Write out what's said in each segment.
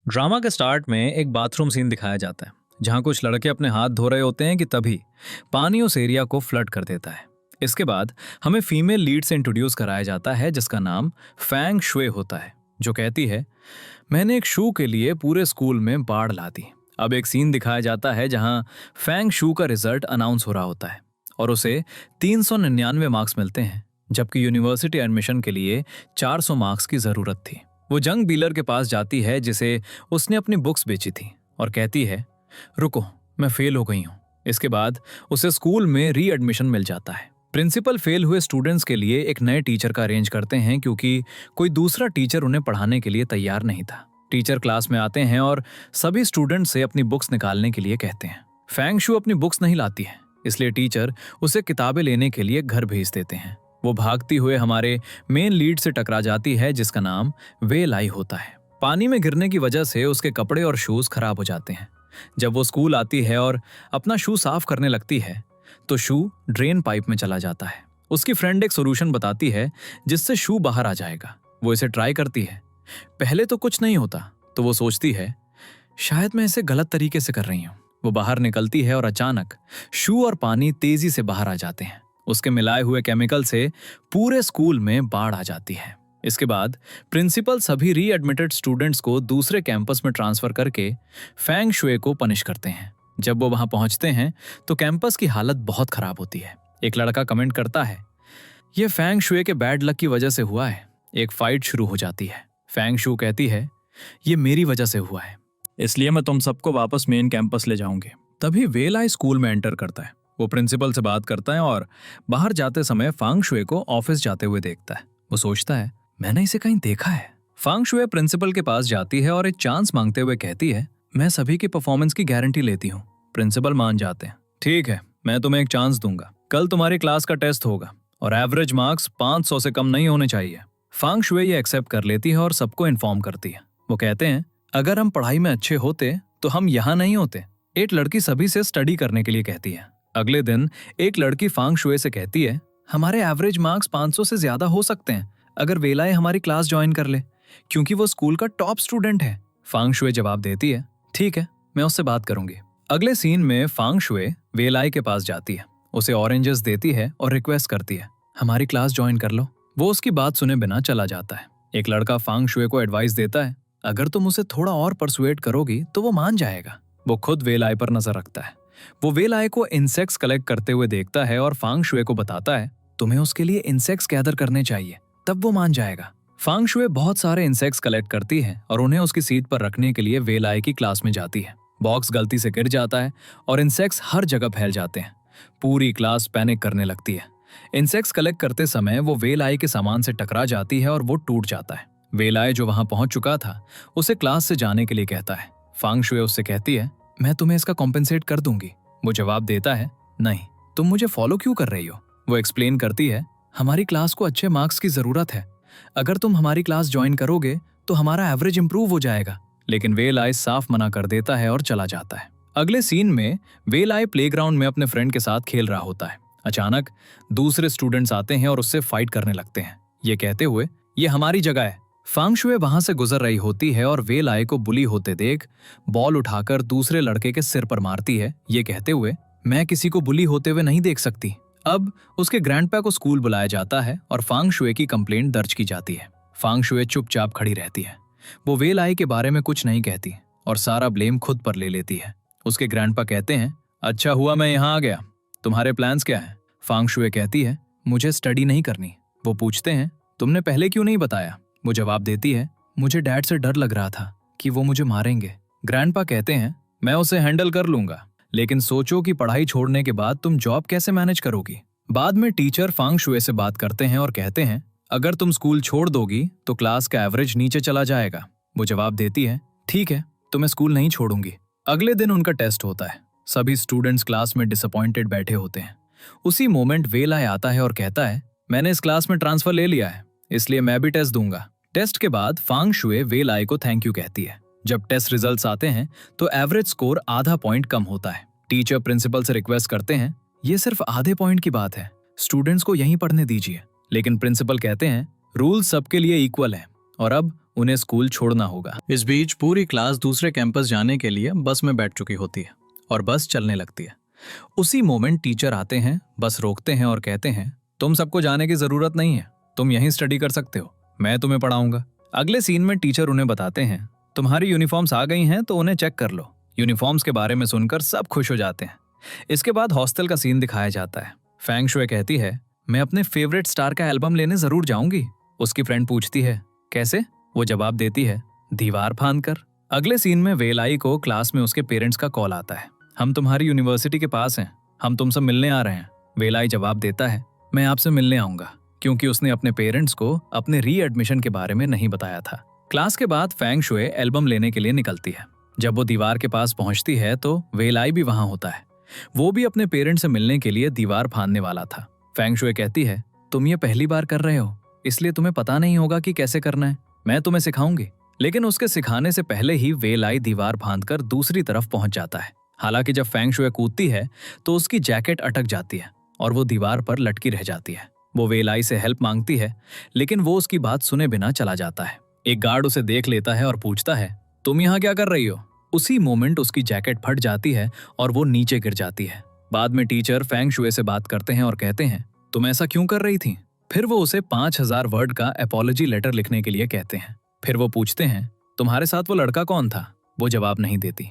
Drama के start में एक बाथरूम सीन दिखाया जाता है जहां कुछ लड़के अपने हाथ धो रहे होते हैं कि तभी पानी उस एरिया को फ्लड कर देता है। इसके बाद हमें फीमेल लीड से इंट्रोड्यूस कराया जाता है जिसका नाम फैंग शुए होता है, जो कहती है मैंने एक शू के लिए पूरे स्कूल में बाढ़ ला दी। अब एक सीन दिखाया जाता है जहां फैंग शू का रिजल्ट अनाउंस हो रहा होता है और उसे 399 मार्क्स मिलते हैं, जबकि यूनिवर्सिटी एडमिशन के लिए 400 मार्क्स की जरूरत थी। वो जंग डीलर के पास जाती है जिसे उसने अपनी बुक्स बेची थी और कहती है रुको, मैं फेल हो गई हूँ। इसके बाद उसे स्कूल में री एडमिशन मिल जाता है। प्रिंसिपल फेल हुए स्टूडेंट्स के लिए एक नए टीचर का अरेंज करते हैं क्योंकि कोई दूसरा टीचर उन्हें पढ़ाने के लिए तैयार नहीं था। टीचर क्लास में आते हैं और सभी स्टूडेंट से अपनी बुक्स निकालने के लिए कहते हैं। फैंग शू अपनी बुक्स नहीं लाती है, इसलिए टीचर उसे किताबें लेने के लिए घर भेज देते हैं। वो भागती हुए हमारे मेन लीड से टकरा जाती है जिसका नाम वे लाई होता है। पानी में गिरने की वजह से उसके कपड़े और शूज खराब हो जाते हैं। जब वो स्कूल आती है और अपना शू साफ करने लगती है तो शू ड्रेन पाइप में चला जाता है। उसकी फ्रेंड एक सोल्यूशन बताती है जिससे शू बाहर आ जाएगा। वो इसे ट्राई करती है। पहले तो कुछ नहीं होता तो वो सोचती है शायद मैं इसे गलत तरीके से कर रही हूँ। वो बाहर निकलती है और अचानक शू और पानी तेजी से बाहर आ जाते हैं। उसके मिलाए हुए केमिकल से पूरे स्कूल में बाढ़ आ जाती है। इसके बाद प्रिंसिपल सभी रीएडमिटेड स्टूडेंट्स को दूसरे कैंपस में ट्रांसफर करके फैंग शुए को पनिश करते हैं। जब वो वहां पहुंचते हैं तो कैंपस की हालत बहुत खराब होती है। एक लड़का कमेंट करता है ये फैंग शुए के बैड लक की वजह से हुआ है। एक फाइट शुरू हो जाती है। फैंग शू कहती है ये मेरी वजह से हुआ है, इसलिए मैं तुम सबको वापस मेन कैंपस ले जाऊंगी। तभी वेलाई स्कूल में एंटर करता है। वो प्रिंसिपल से बात करता है और बाहर जाते समय फांग शुए को ऑफिस जाते हुए देखता है। वो सोचता है मैंने इसे कहीं देखा है। फांग शुए प्रिंसिपल के पास जाती है और एक चांस मांगते हुए कहती है मैं सभी की परफॉर्मेंस की गारंटी लेती हूँ। प्रिंसिपल मान जाते हैं। ठीक है, मैं तुम्हें एक चांस दूंगा। कल तुम्हारी क्लास का टेस्ट होगा और एवरेज मार्क्स 500 से कम नहीं होने चाहिए। फांग शुए ये एक्सेप्ट कर लेती है और सबको इन्फॉर्म करती है। वो कहते हैं अगर हम पढ़ाई में अच्छे होते तो हम यहाँ नहीं होते। एक लड़की सभी से स्टडी करने के लिए कहती है। अगले दिन एक लड़की फांग शुए से कहती है हमारे एवरेज मार्क्स 500 से ज्यादा हो सकते हैं अगर वेलाए हमारी क्लास ज्वाइन कर ले, क्योंकि वो स्कूल का टॉप स्टूडेंट है। फांग शुए जवाब देती है ठीक है, मैं उससे बात करूंगी। अगले सीन में फांग शुए वेलाई के पास जाती है, उसे ऑरेंजेस देती है और रिक्वेस्ट करती है हमारी क्लास ज्वाइन कर लो। वो उसकी बात सुने बिना चला जाता है। एक लड़का फांग शुए को एडवाइस देता है अगर तुम उसे थोड़ा और परसुएट करोगी तो वो मान जाएगा। वो खुद वेलाई पर नजर रखता है। वो वेलाए को इंसेक्ट्स कलेक्ट करते हुए देखता है और फांग शुए को बताता है तुम्हें उसके लिए इंसेक्ट्स गैदर करने चाहिए, तब वो मान जाएगा। फांग शुए बहुत सारे इंसेक्ट्स कलेक्ट करती है और उन्हें उसकी सीट पर रखने के लिए वेलाए की क्लास में जाती है। बॉक्स गलती से गिर जाता है और इंसेक्ट्स हर जगह फैल जाते हैं। पूरी क्लास पैनिक करने लगती है। इंसेक्ट्स कलेक्ट करते समय वो वेलाए के सामान से टकरा जाती है और वो टूट जाता है। वेलाए जो वहां पहुंच चुका था उसे क्लास से जाने के लिए कहता है। फांग शुए उससे कहती है मैं तुम्हें इसका कॉम्पेंसेट कर दूंगी। वो जवाब देता है नहीं, तुम मुझे फॉलो क्यों कर रही हो। वो एक्सप्लेन करती है हमारी क्लास को अच्छे मार्क्स की जरूरत है, अगर तुम हमारी क्लास ज्वाइन करोगे तो हमारा एवरेज इंप्रूव हो जाएगा। लेकिन वेलाई साफ मना कर देता है और चला जाता है। अगले सीन में वेलाई प्लेग्राउंड में अपने फ्रेंड के साथ खेल रहा होता है। अचानक दूसरे स्टूडेंट्स आते हैं और उससे फाइट करने लगते हैं, ये कहते हुए ये हमारी जगह है। फांग शुए वहां से गुजर रही होती है और वेलाई को बुली होते देख बॉल उठाकर दूसरे लड़के के सिर पर मारती है, ये कहते हुए मैं किसी को बुली होते हुए नहीं देख सकती। अब उसके ग्रैंडपा को स्कूल बुलाया जाता है और फांग शुए की कंप्लेंट दर्ज की जाती है। फांग शुए चुपचाप खड़ी रहती है। वो वेलाई के बारे में कुछ नहीं कहती और सारा ब्लेम खुद पर ले लेती है। उसके ग्रैंडपा कहते हैं अच्छा हुआ मैं यहाँ आ गया, तुम्हारे प्लान्स क्या हैं? फांग शुए कहती है मुझे स्टडी नहीं करनी। वो पूछते हैं तुमने पहले क्यों नहीं बताया? वो जवाब देती है मुझे डैड से डर लग रहा था कि वो मुझे मारेंगे। ग्रैंडपा कहते हैं मैं उसे हैंडल कर लूंगा, लेकिन सोचो कि पढ़ाई छोड़ने के बाद तुम जॉब कैसे मैनेज करोगी। बाद में टीचर फांग शुए से बात करते हैं और कहते हैं अगर तुम स्कूल छोड़ दोगी तो क्लास का एवरेज नीचे चला जाएगा। वो जवाब देती है ठीक है, तो मैं स्कूल नहीं छोड़ूंगी। अगले दिन उनका टेस्ट होता है। सभी स्टूडेंट्स क्लास में डिसअपॉइंटेड बैठे होते हैं। उसी मोमेंट वेलाई आता है और कहता है मैंने इस क्लास में ट्रांसफर ले लिया है, इसलिए मैं भी टेस्ट दूंगा। टेस्ट के बाद फांग शुए वेलाई को थैंक यू कहती है। जब टेस्ट रिजल्ट्स आते हैं तो एवरेज स्कोर आधा पॉइंट कम होता है। टीचर प्रिंसिपल से रिक्वेस्ट करते हैं ये सिर्फ आधे पॉइंट की बात है, स्टूडेंट्स को यहीं पढ़ने दीजिए। लेकिन प्रिंसिपल कहते हैं रूल सबके लिए इक्वल है और अब उन्हें स्कूल छोड़ना होगा। इस बीच पूरी क्लास दूसरे कैंपस जाने के लिए बस में बैठ चुकी होती है और बस चलने लगती है। उसी मोमेंट टीचर आते हैं, बस रोकते हैं और कहते हैं, तुम सबको जाने की जरूरत नहीं है, तुम यहीं स्टडी कर सकते हो, मैं तुम्हें पढ़ाऊंगा। अगले सीन में टीचर उन्हें बताते हैं, तुम्हारी यूनिफॉर्म्स आ गई हैं तो उन्हें चेक कर लो। यूनिफॉर्म्स के बारे में सुनकर सब खुश हो जाते हैं। इसके बाद हॉस्टल का सीन दिखाया जाता है। फैंग शुए कहती है, मैं अपने फेवरेट स्टार का एल्बम लेने जरूर जाऊंगी। उसकी फ्रेंड पूछती है, कैसे? वो जवाब देती है, दीवार फांद कर। अगले सीन में वेलाई को क्लास में उसके पेरेंट्स का कॉल आता है, हम तुम्हारी यूनिवर्सिटी के पास हैं, हम तुमसे मिलने आ रहे हैं। वेलाई जवाब देता है, मैं आपसे मिलने आऊंगा, क्योंकि उसने अपने पेरेंट्स को अपने रीएडमिशन के बारे में नहीं बताया था। क्लास के बाद फैंग शुए एल्बम लेने के लिए निकलती है। जब वो दीवार के पास पहुंचती है तो वेलाई भी वहां होता है। वो भी अपने पेरेंट्स से मिलने के लिए दीवार फांदने वाला था। फैंग शुए कहती है, तुम ये पहली बार कर रहे हो, इसलिए तुम्हें पता नहीं होगा कि कैसे करना है, मैं तुम्हें सिखाऊंगी। लेकिन उसके सिखाने से पहले ही वेलाई दीवार फांदकर दूसरी तरफ पहुंच जाता है। हालांकि जब फैंग शुए कूदती है तो उसकी जैकेट अटक जाती है और वो दीवार पर लटकी रह जाती है। वो वेलाई से हेल्प मांगती है, लेकिन वो उसकी बात सुने बिना चला जाता है। एक गार्ड उसे देख लेता है और पूछता है, तुम यहाँ क्या कर रही हो? उसी मोमेंट उसकी जैकेट फट जाती है और वो नीचे गिर जाती है। बाद में टीचर फैंग शुए से बात करते हैं और कहते हैं, तुम ऐसा क्यों कर रही थी? फिर वो उसे 5000 वर्ड का अपॉलॉजी लेटर लिखने के लिए कहते हैं। फिर वो पूछते हैं, तुम्हारे साथ वो लड़का कौन था? वो जवाब नहीं देती।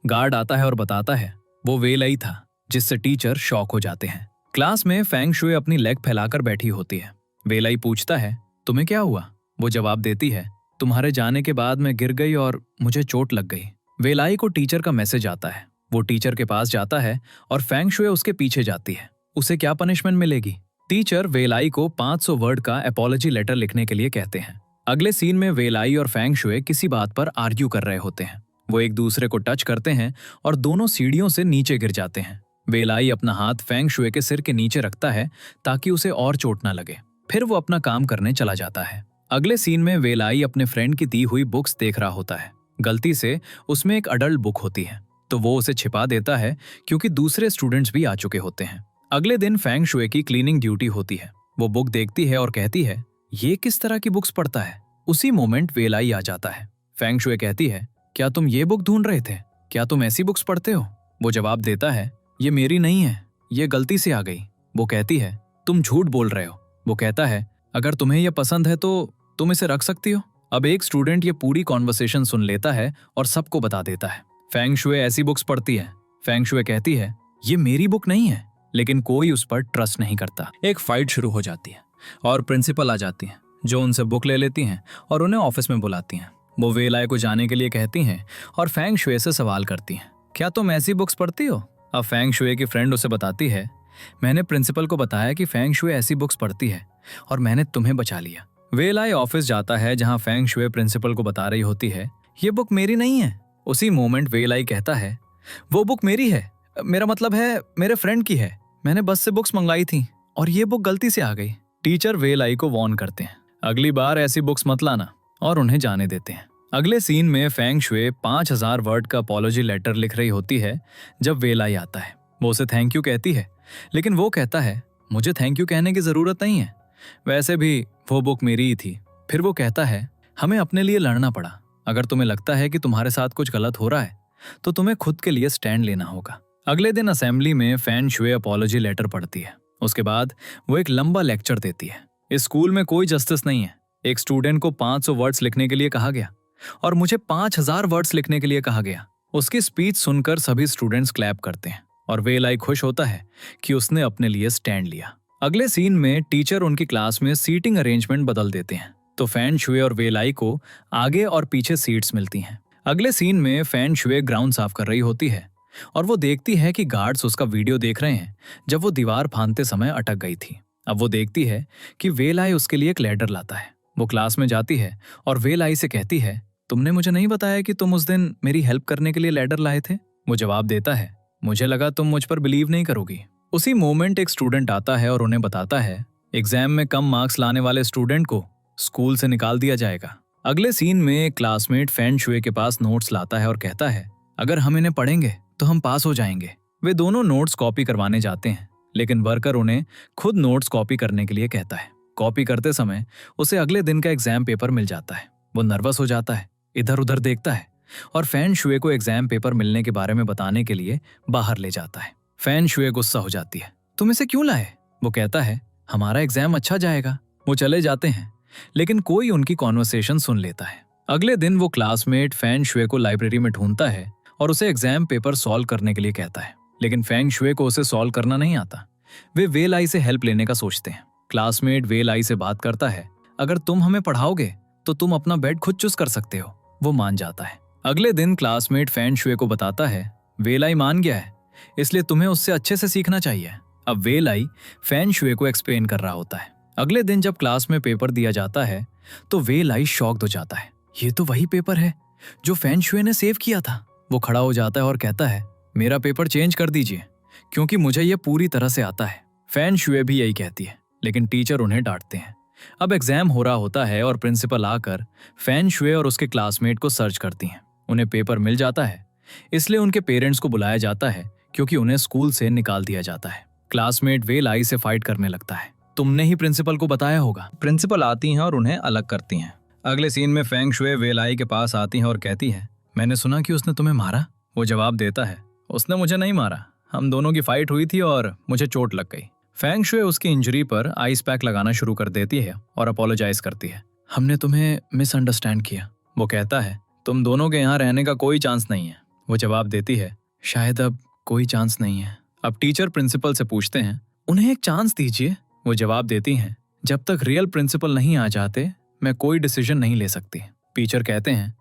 गार्ड आता है और बताता है, वो वेलाई था, जिससे टीचर शॉक हो जाते हैं। क्लास में फैंग शुए अपनी लेग फैलाकर बैठी होती है। वेलाई पूछता है, तुम्हें क्या हुआ? वो जवाब देती है, तुम्हारे जाने के बाद मैं गिर गई और मुझे चोट लग गई। वेलाई को टीचर का मैसेज आता है। वो टीचर के पास जाता है और फैंग शुए उसके पीछे जाती है। उसे क्या पनिशमेंट मिलेगी? टीचर वेलाई को 500 वर्ड का अपॉलॉजी लेटर लिखने के लिए कहते हैं। अगले सीन में वेलाई और फैंग शुए किसी बात पर आर्ग्यू कर रहे होते हैं। वो एक दूसरे को टच करते हैं और दोनों सीढ़ियों से नीचे गिर जाते हैं। वेलाई अपना हाथ फैंग शुए के सिर के नीचे रखता है ताकि उसे और चोट न लगे। फिर वो अपना काम करने चला जाता है। अगले सीन में वेलाई अपने फ्रेंड की दी हुई बुक्स देख रहा होता है। गलती से उसमें एक अडल्ट बुक होती है तो वो उसे छिपा देता है, क्योंकि दूसरे स्टूडेंट्स भी आ चुके होते हैं। अगले दिन फैंग शुए की क्लीनिंग ड्यूटी होती है। वो बुक देखती है और कहती है, ये किस तरह की बुक्स पढ़ता है? उसी मोमेंट वेलाई आ जाता है। फैंग शुए कहती है, क्या तुम ये बुक ढूंढ रहे थे? क्या तुम ऐसी बुक्स पढ़ते हो? वो जवाब देता है, ये मेरी नहीं है, ये गलती से आ गई। वो कहती है, तुम झूठ बोल रहे हो। वो कहता है, अगर तुम्हें यह पसंद है तो तुम इसे रख सकती हो। अब एक स्टूडेंट ये पूरी कॉन्वर्सेशन सुन लेता है और सबको बता देता है, फैंग शुए ऐसी बुक्स पढ़ती है। फैंग शुए कहती है, ये मेरी बुक नहीं है, लेकिन कोई उस पर ट्रस्ट नहीं करता। एक फाइट शुरू हो जाती है और प्रिंसिपल आ जाती है, जो उनसे बुक ले लेती हैं और उन्हें ऑफिस में बुलाती हैं। वो वेलाई को जाने के लिए कहती हैं और फैंग शुए से सवाल करती हैं, क्या तुम ऐसी बुक्स पढ़ती हो? अब फैंग शुए की फ्रेंड उसे बताती है, मैंने प्रिंसिपल को बताया कि फैंग शुए ऐसी बुक्स पढ़ती है और मैंने तुम्हें बचा लिया। वेलाई ऑफिस जाता है जहां फैंग शुए प्रिंसिपल को बता रही होती है, ये बुक मेरी नहीं है। उसी मोमेंट वेलाई कहता है, वो बुक मेरी है, मेरा मतलब है मेरे फ्रेंड की है, मैंने बस से बुक्स मंगाई थी और ये बुक गलती से आ गई। टीचर वेलाई को वार्न करते हैं, अगली बार ऐसी बुक्स मत लाना, और उन्हें जाने देते हैं। अगले सीन में फैंग शुए 5000 वर्ड का अपॉलॉजी लेटर लिख रही होती है जब वेलाई आता है। वो उसे थैंक यू कहती है, लेकिन वो कहता है, मुझे थैंक यू कहने की जरूरत नहीं है, वैसे भी वो बुक मेरी ही थी। फिर वो कहता है, हमें अपने लिए लड़ना पड़ा, अगर तुम्हें लगता है कि तुम्हारे साथ कुछ गलत हो रहा है तो तुम्हें खुद के लिए स्टैंड लेना होगा। अगले दिन असेंबली में फैंग शुए अपॉलॉजी लेटर पढ़ती है। उसके बाद वो एक लंबा लेक्चर देती है। इस स्कूल में कोई जस्टिस नहीं है, एक स्टूडेंट को 500 वर्ड्स लिखने के लिए कहा गया और मुझे 5000 वर्ड्स लिखने के लिए कहा गया। उसकी स्पीच सुनकर सभी स्टूडेंट्स क्लैप करते हैं और वेलाई खुश होता है कि उसने अपने लिए स्टैंड लिया। अगले सीन में टीचर उनकी क्लास में सीटिंग अरेंजमेंट बदल देते हैं तो फैंग शुए और वेलाई को आगे और पीछे सीट्स मिलती हैं। अगले सीन में फैंग शुए ग्राउंड साफ कर रही होती है और वो देखती है कि गार्ड्स उसका वीडियो देख रहे हैं जब वो दीवार फांदते समय अटक गई थी। अब वो देखती है कि वेलाई उसके लिए एक लैडर लाता है। वो क्लास में जाती है और वेलाई से कहती है, तुमने मुझे नहीं बताया कि तुम उस दिन मेरी हेल्प करने के लिए लैडर लाए थे? वो जवाब देता है, मुझे लगा तुम मुझ पर बिलीव नहीं करोगी। उसी मोमेंट एक स्टूडेंट आता है और उन्हें बताता है, एग्जाम में कम मार्क्स लाने वाले स्टूडेंट को स्कूल से निकाल दिया जाएगा। अगले सीन में एक क्लासमेट फैंग शुए के पास नोट्स लाता है और कहता है, अगर हम इन्हें पढ़ेंगे तो हम पास हो जाएंगे। वे दोनों नोट्स कॉपी करवाने जाते हैं, लेकिन वर्कर उन्हें खुद नोट्स कॉपी करने के लिए कहता है। कॉपी करते समय उसे अगले दिन का एग्जाम पेपर मिल जाता है। वो नर्वस हो जाता है, इधर उधर देखता है और फैन शुए को एग्जाम पेपर मिलने के बारे में बताने के लिए बाहर ले जाता है। फैन शुए गुस्सा हो जाती है, तुम इसे क्यों लाए? वो कहता है, हमारा एग्जाम अच्छा जाएगा। वो चले जाते हैं, लेकिन कोई उनकी कॉन्वर्सेशन सुन लेता है। अगले दिन वो क्लासमेट फैन शुए को लाइब्रेरी में ढूंढता है और उसे एग्जाम पेपर सॉल्व करने के लिए कहता है, लेकिन फैंग शुए को उसे सॉल्व करना नहीं आता। वे वे लाई से हेल्प लेने का सोचते हैं। क्लासमेट वे लाई से बात करता है, अगर तुम हमें पढ़ाओगे तो तुम अपना बेड खुद चूज कर सकते हो। वो मान जाता है। अगले दिन क्लासमेट फैन शुए को बताता है, वे लाई मान गया है, इसलिए तुम्हें उससे अच्छे से सीखना चाहिए। अब वे लाई फैन शुए को एक्सप्लेन कर रहा होता है। अगले दिन जब क्लास में पेपर दिया जाता है तो वे लाई शॉक्ड हो जाता है, ये तो वही पेपर है जो फैन शुए ने सेव किया था। वो खड़ा हो जाता है और कहता है, मेरा पेपर चेंज कर दीजिए क्योंकि मुझे ये पूरी तरह से आता है। फैन शुए भी यही कहती है, लेकिन टीचर उन्हें डांटते हैं। अब एग्जाम हो रहा होता है और प्रिंसिपल आकर फैन शुए और उसके क्लासमेट को सर्च करती हैं। उन्हें पेपर मिल जाता है, इसलिए उनके पेरेंट्स को बुलाया जाता है क्योंकि उन्हें स्कूल से निकाल दिया जाता है। क्लासमेट वे लाई से फाइट करने लगता है, तुमने ही प्रिंसिपल को बताया होगा। प्रिंसिपल आती हैं और उन्हें अलग करती हैं। अगले सीन में फैंग शुए वे लाई के पास आती हैं और कहती है, मैंने सुना कि उसने तुम्हें मारा। वो जवाब देता है, उसने मुझे नहीं मारा, हम दोनों की फाइट हुई थी और मुझे चोट लग गई। फैंग शुए उसकी इंजरी पर आइस पैक लगाना शुरू कर देती है और अपोलोजाइज करती है, हमने तुम्हें मिसअंडरस्टैंड किया। वो कहता है, तुम दोनों के यहाँ रहने का कोई चांस नहीं है। वो जवाब देती है, शायद अब कोई चांस नहीं है। अब टीचर प्रिंसिपल से पूछते हैं, उन्हें एक चांस दीजिए। वो जवाब देती हैं, जब तक रियल प्रिंसिपल नहीं आ जाते मैं कोई डिसीजन नहीं ले सकती। टीचर कहते हैं,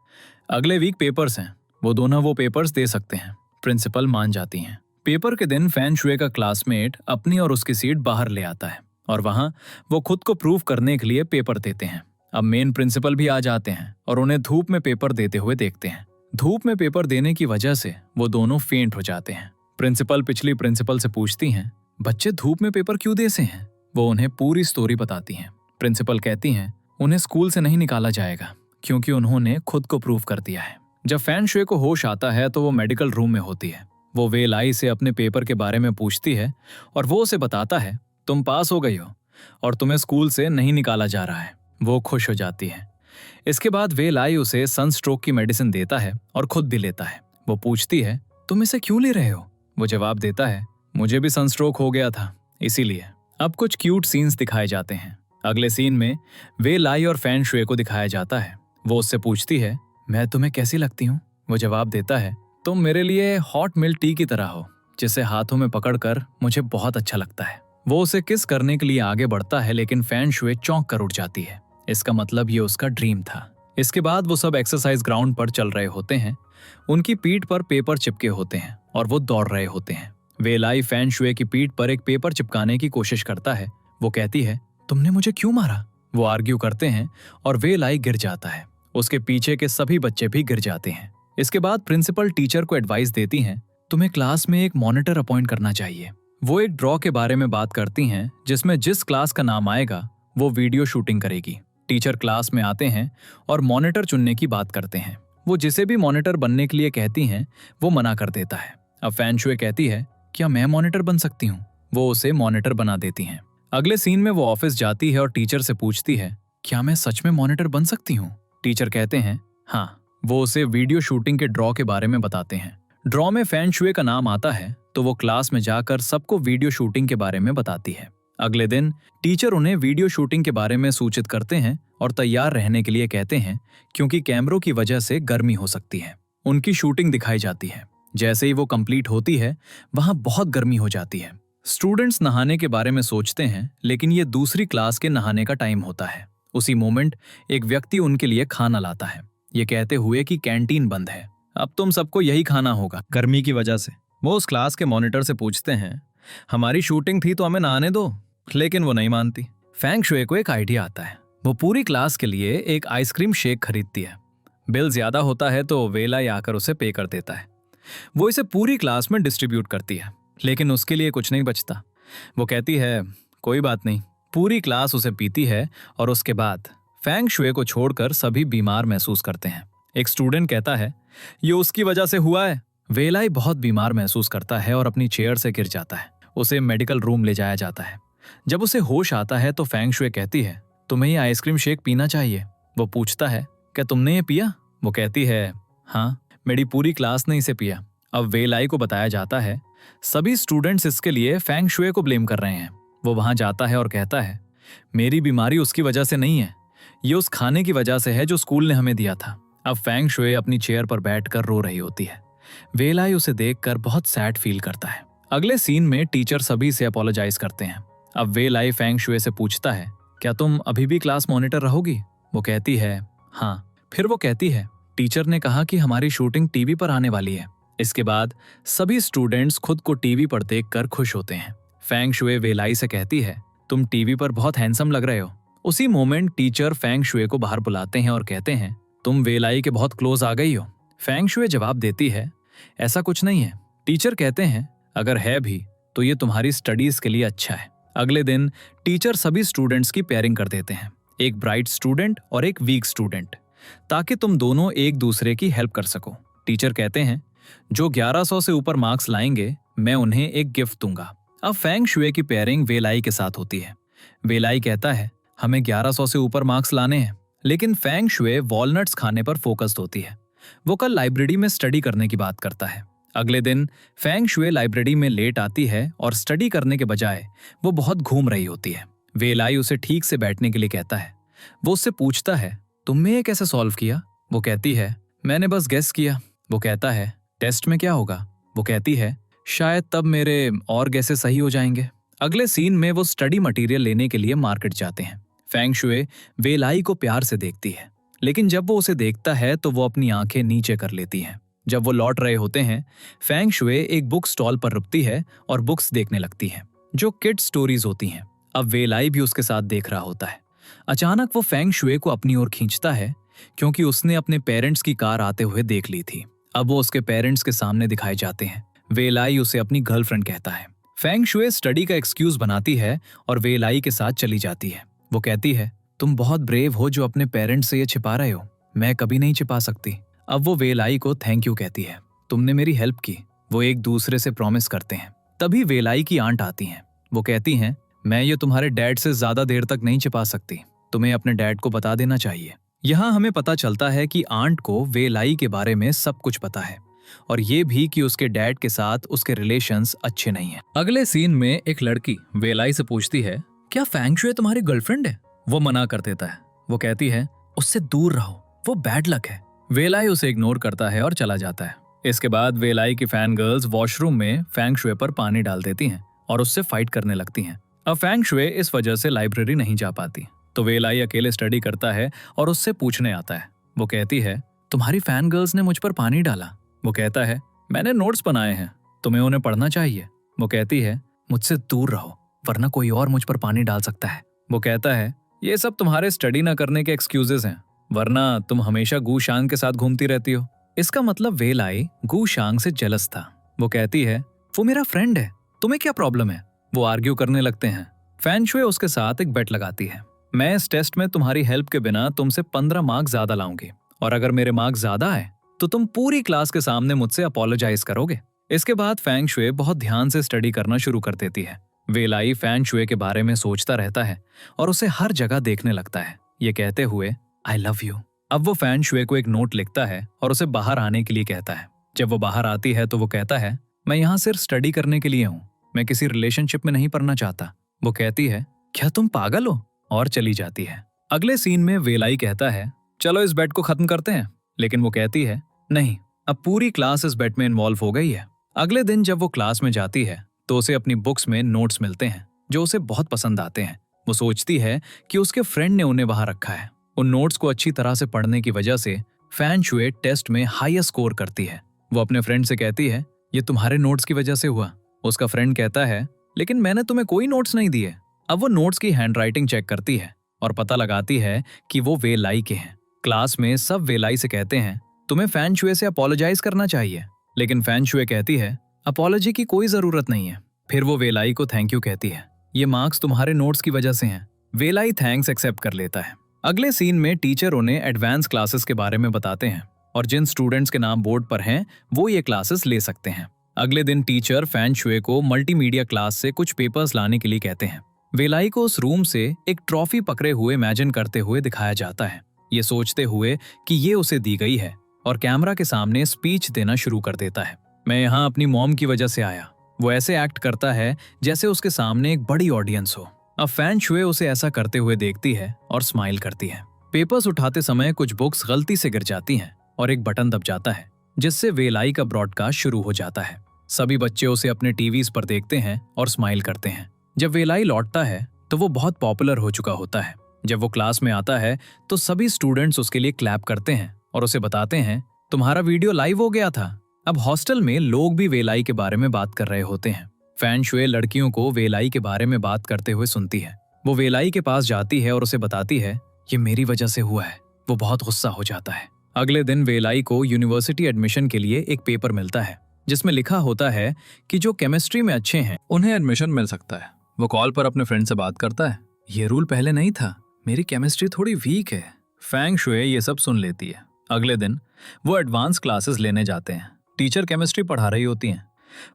अगले वीक पेपर्स हैं, वो दोनों वो पेपर्स दे सकते हैं। प्रिंसिपल मान जाती हैं। पेपर के दिन फैन शुए का क्लासमेट अपनी और उसकी सीट बाहर ले आता है और वहां वो खुद को प्रूव करने के लिए पेपर देते हैं। अब मेन प्रिंसिपल भी आ जाते हैं और उन्हें धूप में पेपर देते हुए देखते हैं। धूप में पेपर देने की वजह से वो दोनों फेंट हो जाते हैं। प्रिंसिपल पिछली प्रिंसिपल से पूछती हैं, बच्चे धूप में पेपर क्यों दे से हैं? वो उन्हें पूरी स्टोरी बताती हैं। प्रिंसिपल कहती हैं, उन्हें स्कूल से नहीं निकाला जाएगा क्योंकि उन्होंने खुद को प्रूव कर दिया है। जब फैन शुए को होश आता है तो वो मेडिकल रूम में होती है। वो वे लाई से अपने पेपर के बारे में पूछती है और वो उसे बताता है, तुम पास हो गई हो और तुम्हें स्कूल से नहीं निकाला जा रहा है। वो खुश हो जाती है। इसके बाद वे लाई उसे सनस्ट्रोक की मेडिसिन देता है और खुद भी लेता है। वो पूछती है, तुम इसे क्यों ले रहे हो? वो जवाब देता है, मुझे भी सनस्ट्रोक हो गया था इसीलिए। अब कुछ क्यूट सीन्स दिखाए जाते हैं। अगले सीन में वे लाई और फैन शुए को दिखाया जाता है। वो उससे पूछती है, मैं तुम्हें कैसी लगती हूँ? वो जवाब देता है, तुम मेरे लिए हॉट मिल्क टी की तरह हो जिसे हाथों में पकड़कर मुझे बहुत अच्छा लगता है। वो उसे किस करने के लिए आगे बढ़ता है, लेकिन फैन शुए चौंक कर उठ जाती है। इसका मतलब ये उसका ड्रीम था। इसके बाद वो सब एक्सरसाइज ग्राउंड पर चल रहे होते हैं। उनकी पीठ पर पेपर चिपके होते हैं और वो दौड़ रहे होते हैं। वे लाई फैन शुए की पीठ पर एक पेपर चिपकाने की कोशिश करता है। वो कहती है, तुमने मुझे क्यों मारा? वो आर्ग्यू करते हैं और वे लाई गिर जाता है। उसके पीछे के सभी बच्चे भी गिर जाते हैं। इसके बाद प्रिंसिपल टीचर को एडवाइस देती हैं, तुम्हें क्लास में एक मॉनिटर अपॉइंट करना चाहिए। वो एक ड्रॉ के बारे में बात करती हैं जिसमें जिस क्लास का नाम आएगा वो वीडियो शूटिंग करेगी। टीचर क्लास में आते हैं और मॉनिटर चुनने की बात करते हैं। वो जिसे भी मॉनिटर बनने के लिए कहती हैं वो मना कर देता है। अब फैन शुए कहती है, क्या मैं मॉनिटर बन सकती हूँ? वो उसे मॉनिटर बना देती हैं। अगले सीन में वो ऑफिस जाती है और टीचर से पूछती है, क्या मैं सच में मॉनिटर बन सकती हूँ? टीचर कहते हैं, हाँ। वो उसे वीडियो शूटिंग के ड्रॉ के बारे में बताते हैं। ड्रॉ में फैन शुए का नाम आता है तो वो क्लास में जाकर सबको वीडियो शूटिंग के बारे में बताती है। अगले दिन टीचर उन्हें वीडियो शूटिंग के बारे में सूचित करते हैं और तैयार रहने के लिए कहते हैं क्योंकि कैमरों की वजह से गर्मी हो सकती है। उनकी शूटिंग दिखाई जाती है। जैसे ही वो कंप्लीट होती है वहां बहुत गर्मी हो जाती है। स्टूडेंट्स नहाने के बारे में सोचते हैं, लेकिन ये दूसरी क्लास के नहाने का टाइम होता है। उसी मोमेंट एक व्यक्ति उनके लिए खाना लाता है, ये कहते हुए कि कैंटीन बंद है, अब तुम सबको यही खाना होगा गर्मी की वजह से। वो उस क्लास के मॉनिटर से पूछते हैं, हमारी शूटिंग थी तो हमें नहाने दो, लेकिन वो नहीं मानती। फैंग शुए को एक आइडिया आता है। वो पूरी क्लास के लिए एक आइसक्रीम शेक खरीदती है। बिल ज्यादा होता है तो वे लाई आकर उसे पे कर देता है। वो इसे पूरी क्लास में डिस्ट्रीब्यूट करती है, लेकिन उसके लिए कुछ नहीं बचता। वो कहती है, कोई बात नहीं। पूरी क्लास उसे पीती है और उसके बाद फैंग शुए को छोड़कर सभी बीमार महसूस करते हैं। एक स्टूडेंट कहता है, ये उसकी वजह से हुआ है। वे लाई बहुत बीमार महसूस करता है और अपनी चेयर से गिर जाता है। उसे मेडिकल रूम ले जाया जाता है। जब उसे होश आता है तो फैंग शुए कहती है, तुम्हें ये आइसक्रीम शेक पीना चाहिए। वो पूछता है, क्या तुमने ये पिया? वो कहती है, हाँ, मेरी पूरी क्लास ने इसे पिया। अब वे लाई को बताया जाता है सभी स्टूडेंट्स इसके लिए फेंग शुए को ब्लेम कर रहे हैं। वो वहां जाता है और कहता है, मेरी बीमारी उसकी वजह से नहीं है, ये उस खाने की वजह से है जो स्कूल ने हमें दिया था। अब फेंग शुए अपनी चेयर पर बैठकर रो रही होती है। वे लाई उसे देखकर बहुत सैड फील करता है। अगले सीन में टीचर सभी से अपोलोजाइज करते हैं। अब वे लाई फेंग शुए से पूछता है, क्या तुम अभी भी क्लास मॉनिटर रहोगी? वो कहती है, हाँ। फिर वो कहती है, टीचर ने कहा कि हमारी शूटिंग टीवी पर आने वाली है। इसके बाद सभी स्टूडेंट्स खुद को टीवी पर देखकर खुश होते हैं। फेंग शुए वे लाई से कहती है, तुम टीवी पर बहुत हैंडसम लग रहे हो। उसी मोमेंट टीचर फेंग शुए को बाहर बुलाते हैं और कहते हैं, तुम वे लाई के बहुत क्लोज आ गई हो। फेंग शुए जवाब देती है, ऐसा कुछ नहीं है। टीचर कहते हैं, अगर है भी तो ये तुम्हारी स्टडीज के लिए अच्छा है। अगले दिन टीचर सभी स्टूडेंट्स की पेयरिंग कर देते हैं, एक ब्राइट स्टूडेंट और एक वीक स्टूडेंट, ताकि तुम दोनों एक दूसरे की हेल्प कर सको। टीचर कहते हैं, जो 1100 से ऊपर मार्क्स लाएंगे मैं उन्हें एक गिफ्ट दूंगा। अब फेंग शुए की पेयरिंग वे लाई के साथ होती है। वे लाई कहता है, हमें 1100 से ऊपर मार्क्स लाने हैं, लेकिन फेंग शुए वॉलनट्स खाने पर फोकस्ड होती है। वो कल लाइब्रेरी में स्टडी करने की बात करता है। अगले दिन फेंग शुए लाइब्रेरी में लेट आती है और स्टडी करने के बजाय वो बहुत घूम रही होती है। वे लाई उसे ठीक से बैठने के लिए कहता है। वो उससे पूछता है, तुमने ये कैसे सॉल्व किया? वो कहती है, मैंने बस गेस किया। वो कहता है, टेस्ट में क्या होगा? वो कहती है, शायद तब मेरे और गेसेस सही हो जाएंगे। अगले सीन में वो स्टडी मटेरियल लेने के लिए मार्केट जाते हैं। फेंग शुए वे लाई को प्यार से देखती है, लेकिन जब वो उसे देखता है तो वो अपनी आंखें नीचे कर लेती है। जब वो लौट रहे होते हैं, फेंग शुए एक बुक स्टॉल पर रुकती है और बुक्स देखने लगती है जो किड स्टोरीज होती हैं। अब वे लाई भी उसके साथ देख रहा होता है। अचानक वो फेंग शुए को अपनी ओर खींचता है, क्योंकि उसने अपने पेरेंट्स की कार आते हुए देख ली थी। अब वो उसके पेरेंट्स के सामने दिखाए जाते हैं। वे लाई उसे अपनी गर्लफ्रेंड कहता है। फेंग शुए स्टडी का एक्सक्यूज बनाती है और वे लाई के साथ चली जाती है। वो कहती है, तुम बहुत ब्रेव हो जो अपने पेरेंट्स से ये छिपा रहे हो, मैं कभी नहीं छिपा सकती। अब वो वे लाई को थैंक यू कहती है, तुमने मेरी हेल्प की। वो एक दूसरे से प्रॉमिस करते हैं। तभी वे लाई की आंट आती हैं। वो कहती हैं, मैं ये तुम्हारे डैड से ज्यादा देर तक नहीं छिपा सकती, तुम्हें अपने डैड को बता देना चाहिए। यहाँ हमें पता चलता है कि आंट को वे लाई के बारे में सब कुछ पता है, और ये भी कि उसके डैड के साथ उसके रिलेशंस अच्छे नहीं हैं। अगले सीन में एक लड़की वे लाई से पूछती है, क्या फेंग शुए तुम्हारी गर्लफ्रेंड है? वो मना कर देता है। वो कहती है, उससे दूर रहो, वो बैड लक है। वे लाई उसे इग्नोर करता है और चला जाता है। इसके बाद वे लाई की फैन गर्ल्स वॉशरूम में फेंग शुए पर पानी डाल देती हैं और उससे फाइट करने लगती हैं। अब फेंग शुए इस वजह से लाइब्रेरी नहीं जा पाती, तो वे लाई अकेले स्टडी करता है और उससे पूछने आता है। वो कहती है, तुम्हारी फैन गर्ल्स ने मुझ पर पानी डाला। वो कहता है, मैंने नोट्स बनाए हैं, तुम्हें उन्हें पढ़ना चाहिए। वो कहती है, मुझसे दूर रहो, वरना कोई और मुझ पर पानी डाल सकता है। वो कहता है, ये सब तुम्हारे स्टडी न करने के एक्सक्यूजेस हैं, वरना तुम हमेशा गू शांग के साथ घूमती रहती हो। इसका मतलब वे लाई गू शांग से जेलस था। वो कहती है, वो मेरा फ्रेंड है, तुम्हें क्या प्रॉब्लम है? वो आर्ग्यू करने लगते हैं। फेंग शुए उसके साथ एक बेट लगाती है, मैं इस टेस्ट में तुम्हारी हेल्प के बिना तुमसे 15 मार्क्स ज्यादा लाऊंगी, और अगर मेरे मार्क्स ज्यादा आए तो तुम पूरी क्लास के सामने मुझसे अपोलोजाइज करोगे। इसके बाद फेंग शुए बहुत ध्यान से स्टडी करना शुरू कर देती है। वे लाई फेंग शुए के बारे में सोचता रहता है और उसे हर जगह देखने लगता है, ये कहते हुए, आई लव यू। अब वो फेंग शुए को एक नोट लिखता है और उसे बाहर आने के लिए कहता है। जब वो बाहर आती है तो वो कहता है, मैं यहाँ सिर्फ स्टडी करने के लिए हूँ, मैं किसी रिलेशनशिप में नहीं पढ़ना चाहता। वो कहती है, क्या तुम पागल हो? और चली जाती है। अगले सीन में वे लाई कहता है, चलो इस बेट को खत्म करते हैं, लेकिन वो कहती है, नहीं, अब पूरी क्लास इस बेट में इन्वॉल्व हो गई है। अगले दिन जब वो क्लास में जाती है तो उसे अपनी बुक्स में नोट्स मिलते हैं जो उसे बहुत पसंद आते हैं। वो सोचती है कि उसके फ्रेंड ने उन्हें वहां रखा है। उन नोट्स को अच्छी तरह से पढ़ने की वजह से फेंग शुए टेस्ट में हाईएस्ट स्कोर करती है। वो अपने फ्रेंड से कहती है, ये तुम्हारे नोट्स की वजह से हुआ। उसका फ्रेंड कहता है, लेकिन मैंने तुम्हें कोई नोट्स नहीं दिए। अब वो नोट्स की हैंडराइटिंग चेक करती है और पता लगाती है कि वो वे लाई के हैं। क्लास में सब वे लाई से कहते हैं, तुम्हें फेंग शुए से अपोलोजाइज करना चाहिए, लेकिन फेंग शुए कहती है, अपोलॉजी की कोई जरूरत नहीं है। फिर वो वे लाई को थैंक यू कहती है, ये मार्क्स तुम्हारे नोट्स की वजह से हैं। वे लाई थैंक्स एक्सेप्ट कर लेता है। अगले सीन में टीचर उन्हें एडवांस क्लासेस के बारे में बताते हैं और जिन स्टूडेंट्स के नाम बोर्ड पर हैं वो ये क्लासेस ले सकते हैं। अगले दिन टीचर फेंग शुए को मल्टीमीडिया क्लास से कुछ पेपर्स लाने के लिए कहते हैं। वे लाई को उस रूम से एक ट्रॉफी पकड़े हुए इमेजिन करते हुए दिखाया जाता है। ये सोचते हुए कि ये उसे दी गई है, और कैमरा के सामने स्पीच देना शुरू कर देता है। मैं यहाँ अपनी मॉम की वजह से आया। वो ऐसे एक्ट करता है जैसे उसके सामने एक बड़ी ऑडियंस हो। अब फैंग शुए उसे ऐसा करते हुए देखती है और स्माइल करती है। पेपर्स उठाते समय कुछ बुक्स गलती से गिर जाती हैं और एक बटन दब जाता है, जिससे वेलाई का ब्रॉडकास्ट शुरू हो जाता है। सभी बच्चे उसे अपने टीवीज पर देखते हैं और स्माइल करते हैं। जब वेलाई लौटता है तो वो बहुत पॉपुलर हो चुका होता है। जब वो क्लास में आता है तो सभी स्टूडेंट्स उसके लिए क्लैप करते हैं और उसे बताते हैं, तुम्हारा वीडियो लाइव हो गया था। अब हॉस्टल में लोग भी वेलाई के बारे में बात कर रहे होते हैं। फैंग शुए लड़कियों को वेलाई के बारे में बात करते हुए सुनती है। वो वेलाई के पास जाती है और उसे बताती है, ये मेरी वजह से हुआ है। वो बहुत गुस्सा हो जाता है। अगले दिन वेलाई को यूनिवर्सिटी एडमिशन के लिए एक पेपर मिलता है, जिसमें लिखा होता है कि जो केमिस्ट्री में अच्छे हैं उन्हें एडमिशन मिल सकता है। वो कॉल पर अपने फ्रेंड से बात करता है, ये रूल पहले नहीं था, मेरी केमिस्ट्री थोड़ी वीक है। फैंग शुए ये सब सुन लेती है। अगले दिन वो एडवांस क्लासेस लेने जाते हैं। टीचर केमिस्ट्री पढ़ा रही होती हैं।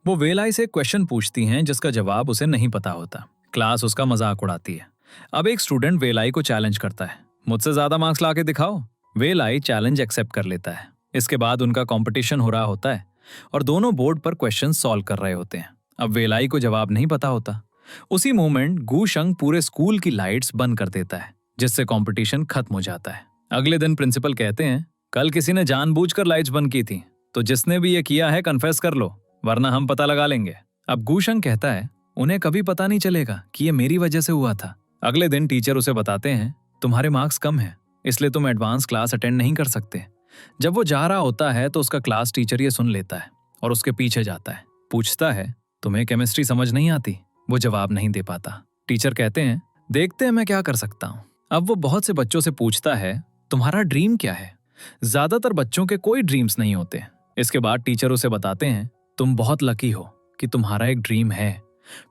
वो वेलाई से क्वेश्चन पूछती हैं जिसका जवाब उसे नहीं पता होता। क्लास उसका मजाक उड़ाती है। अब एक स्टूडेंट वेलाई को चैलेंज करता है, मुझसे ज्यादा मार्क्स लाके दिखाओ। वेलाई चैलेंज एक्सेप्ट कर लेता है। इसके बाद उनका कंपटीशन हो रहा होता है और दोनों बोर्ड पर क्वेश्चन सॉल्व कर रहे होते हैं। अब वेलाई को जवाब नहीं पता होता। उसी मोमेंट गू शंग पूरे स्कूल की लाइट्स बंद कर देता है, जिससे कंपटीशन खत्म हो जाता है। अगले दिन प्रिंसिपल कहते हैं, कल किसी ने जानबूझकर लाइट्स बंद की थी, तो जिसने भी ये किया है कन्फेस कर लो, वरना हम पता लगा लेंगे। अब गू शंग कहता है, उन्हें कभी पता नहीं चलेगा कि ये मेरी वजह से हुआ था। अगले दिन टीचर उसे बताते हैं, तुम्हारे मार्क्स कम हैं, इसलिए तुम एडवांस क्लास अटेंड नहीं कर सकते। जब वो जा रहा होता है तो उसका क्लास टीचर ये सुन लेता है और उसके पीछे जाता है। पूछता है, तुम्हें केमिस्ट्री समझ नहीं आती? वो जवाब नहीं दे पाता। टीचर कहते हैं, देखते हैं मैं क्या कर सकता हूँ। अब वो बहुत से बच्चों से पूछता है, तुम्हारा ड्रीम क्या है? ज्यादातर बच्चों के कोई ड्रीम्स नहीं होते। इसके बाद टीचर उसे बताते हैं, तुम बहुत लकी हो कि तुम्हारा एक ड्रीम है।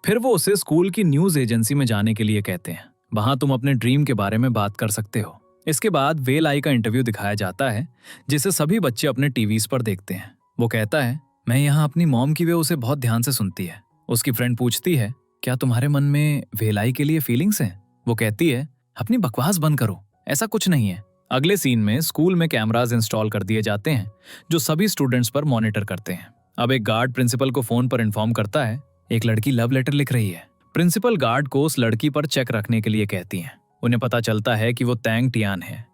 फिर वो उसे स्कूल की न्यूज एजेंसी में जाने के लिए कहते हैं। वहां तुम अपने ड्रीम के बारे में बात कर सकते हो। इसके बाद वेलाई का इंटरव्यू दिखाया जाता है, जिसे सभी बच्चे अपने टीवीज पर देखते हैं। वो कहता है, मैं यहाँ अपनी मॉम की वे उसे बहुत ध्यान से सुनती है। उसकी फ्रेंड पूछती है, क्या तुम्हारे मन में वेलाई के लिए फीलिंग्स हैं? वो कहती है, अपनी बकवास बंद करो, ऐसा कुछ नहीं है। अगले सीन में स्कूल में कैमरास इंस्टॉल कर दिए जाते हैं, जो सभी स्टूडेंट्स पर मॉनिटर करते हैं। अब एक गार्ड प्रिंसिपल को फोन पर इन्फॉर्म करता है, एक लड़की लव लेटर लिख रही है। प्रिंसिपल गार्ड को उस लड़की पर चेक रखने के लिए कहती हैं। उन्हें पता चलता है कि वो टैंग टियान है।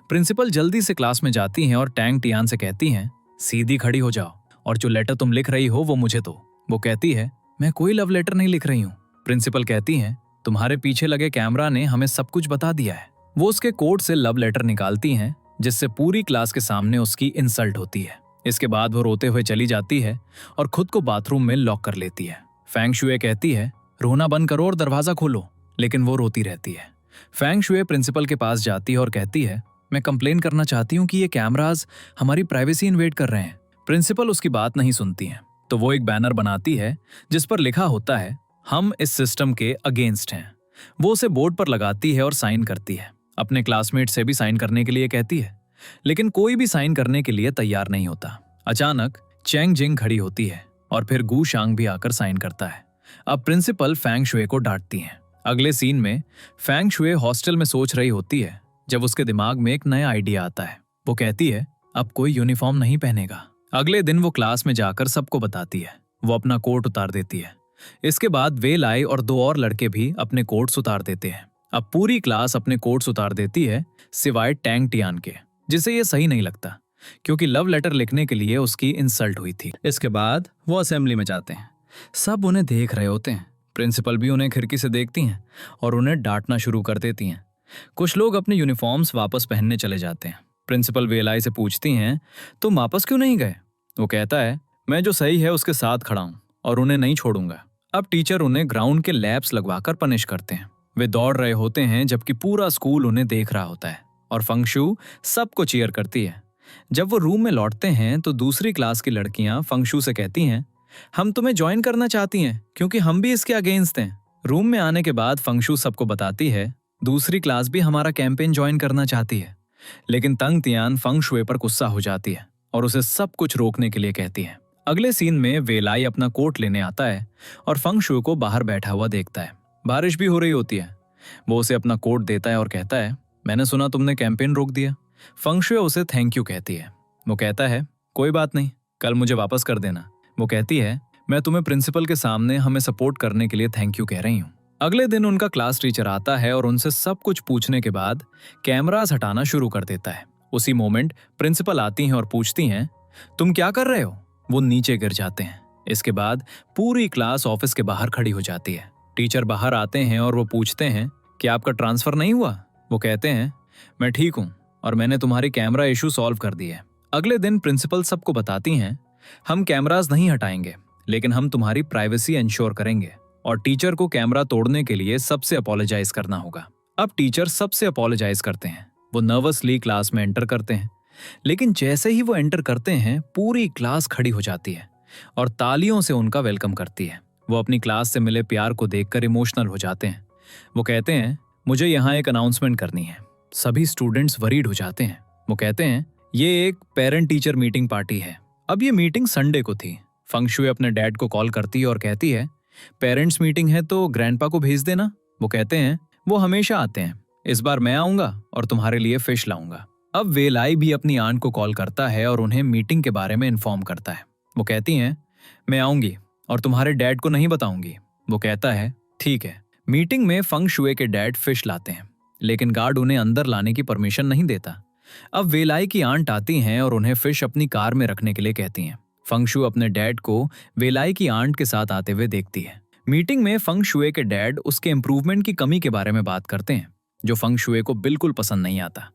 प्रिंसिपल जल्दी से क्लास में जाती हैं और टैंग टियान से कहती हैं, सीधी खड़ी हो जाओ और जो लेटर तुम लिख रही हो वो मुझे दो। वो कहती है, मैं कोई लव लेटर नहीं लिख रही हूँ। प्रिंसिपल कहती हैं, तुम्हारे पीछे लगे कैमरा ने हमें सब कुछ बता दिया है। वो उसके कोट से लव लेटर निकालती हैं, जिससे पूरी क्लास के सामने उसकी इंसल्ट होती है। इसके बाद वो रोते हुए चली जाती है और खुद को बाथरूम में लॉक कर लेती है। फैंग शुए कहती है, रोना बंद करो और दरवाजा खोलो, लेकिन वो रोती रहती है। फैंग शुए प्रिंसिपल के पास जाती है और कहती है, मैं कंप्लेन करना चाहती हूँ कि ये कैमरास हमारी प्राइवेसी इन्वेड कर रहे हैं। प्रिंसिपल उसकी बात नहीं सुनती है, तो वो एक बैनर बनाती है जिस पर लिखा होता है, हम इस सिस्टम के अगेंस्ट हैं। वो उसे बोर्ड पर लगाती है और साइन करती है। अपने क्लासमेट से भी साइन करने के लिए कहती है, लेकिन कोई भी साइन करने के लिए तैयार नहीं होता। अचानक चैंग जिंग खड़ी होती है और फिर गू शांग भी आकर साइन करता है। अब प्रिंसिपल फैंग शुए को डांटती हैं। अगले सीन में फैंग शुए हॉस्टल में सोच रही होती है, जब उसके दिमाग में एक नया आइडिया आता है। वो कहती है, अब कोई यूनिफॉर्म नहीं पहनेगा। अगले दिन वो क्लास में जाकर सबको बताती है। वो अपना कोट उतार देती है। इसके बाद वे लाई और दो और लड़के भी अपने कोट्स उतार देते हैं। अब पूरी क्लास अपने कोट्स उतार देती है, सिवाय टैंग टियान के, जिसे ये सही नहीं लगता क्योंकि लव लेटर लिखने के लिए उसकी इंसल्ट हुई थी। इसके बाद वो असेंबली में जाते हैं। सब उन्हें देख रहे होते हैं। प्रिंसिपल भी उन्हें खिड़की से देखती हैं और उन्हें डांटना शुरू कर देती हैं। कुछ लोग अपने यूनिफॉर्म्स वापस पहनने चले जाते हैं। प्रिंसिपल वेलाई से पूछती हैं, तुम वापस क्यों नहीं गए? वो कहता है, मैं जो सही है उसके साथ खड़ा हूं और उन्हें नहीं छोड़ूंगा। अब टीचर उन्हें ग्राउंड के लैब्स लगवाकर पनिश करते हैं। वे दौड़ रहे होते हैं जबकि पूरा स्कूल उन्हें देख रहा होता है और फंगशू सबको चीयर करती है। जब वो रूम में लौटते हैं तो दूसरी क्लास की लड़कियां फंगशू से कहती हैं, हम तुम्हें ज्वाइन करना चाहती हैं क्योंकि हम भी इसके अगेंस्ट हैं। रूम में आने के बाद फंगशू सबको बताती है, दूसरी क्लास भी हमारा कैंपेन ज्वाइन करना चाहती है। लेकिन तंग तियान फंग शुए पर गुस्सा हो जाती है और उसे सब कुछ रोकने के लिए कहती है। अगले सीन में वेलाई अपना कोट लेने आता है और फंग शुए को बाहर बैठा हुआ देखता है। बारिश भी हो रही होती है। वो उसे अपना कोट देता है और कहता है, मैंने सुना तुमने कैंपेन रोक दिया। फंग शुए उसे थैंक यू कहती है। वो कहता है कोई बात नहीं, कल मुझे वापस कर देना। वो कहती है मैं तुम्हें प्रिंसिपल के सामने हमें सपोर्ट करने के लिए थैंक यू कह रही हूँ। अगले दिन उनका क्लास टीचर आता है और उनसे सब कुछ पूछने के बाद कैमरास हटाना शुरू कर देता है। उसी मोमेंट प्रिंसिपल आती हैं और पूछती हैं तुम क्या कर रहे हो। वो नीचे गिर जाते हैं। इसके बाद पूरी क्लास ऑफिस के बाहर खड़ी हो जाती है। टीचर बाहर आते हैं और वो पूछते हैं कि आपका ट्रांसफर नहीं हुआ। वो कहते हैं मैं ठीक हूँ और मैंने तुम्हारी कैमरा इशू सॉल्व कर दी है। अगले दिन प्रिंसिपल सबको बताती हैं हम कैमरास नहीं हटाएंगे, लेकिन हम तुम्हारी प्राइवेसी इंश्योर करेंगे और टीचर को कैमरा तोड़ने के लिए सबसे अपोलोजाइज करना होगा। अब टीचर सबसे अपोलोजाइज करते हैं। वो नर्वसली क्लास में एंटर करते हैं, लेकिन जैसे ही वो एंटर करते हैं पूरी क्लास खड़ी हो जाती है और तालियों से उनका वेलकम करती है। वो अपनी क्लास से मिले प्यार को देखकर इमोशनल हो जाते हैं। वो कहते हैं मुझे यहाँ एक अनाउंसमेंट करनी है। सभी स्टूडेंट्स वरीड हो जाते हैं। वो कहते हैं ये एक पेरेंट टीचर मीटिंग पार्टी है। अब ये मीटिंग संडे को थी। फंग शुए अपने डैड को कॉल करती है और कहती है पेरेंट्स मीटिंग है तो ग्रैंडपा को भेज देना। वो कहते हैं वो हमेशा आते हैं, इस बार मैं आऊंगा और तुम्हारे लिए फिश लाऊंगा। अब वेलाई भी अपनी आंट को कॉल करता है और उन्हें मीटिंग के बारे में इन्फॉर्म करता है। वो कहती हैं मैं आऊंगी और तुम्हारे डैड को नहीं बताऊंगी। वो कहता है ठीक है। मीटिंग में फंग शुए के डैड फिश लाते हैं, लेकिन गार्ड उन्हें अंदर लाने की परमिशन नहीं देता। अब वेलाई की आंट आती हैं और उन्हें फिश अपनी कार में रखने के लिए कहती हैं। फंग शू अपने डैड को वेलाई की आंट के साथ आते हुए देखती है। मीटिंग में फंग शुए के डैड उसके इम्प्रूवमेंट की कमी के बारे में बात करते हैं, जो फंग शुए को बिल्कुल पसंद नहीं आता।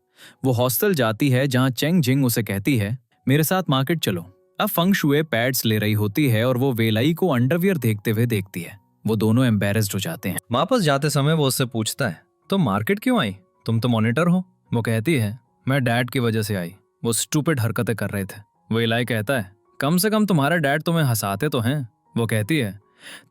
वो हॉस्टल जाती है जहां चेंग जिंग उसे कहती है मेरे साथ मार्केट चलो। अब फंग शुए पैड्स ले रही होती है और वो वेलाई को अंडरवियर देखते हुए देखती है। वो दोनों एम्बेरेस्ड हो जाते हैं। वापस जाते समय वो उससे पूछता है तुम मार्केट क्यों आई, तुम तो मॉनिटर हो। वो कहती है मैं डैड की वजह से आई, वो स्टूपिड हरकतें कर रहे थे। वेलाई कहता है कम से कम तुम्हारे डैड तुम्हें हंसाते तो हैं। वो कहती है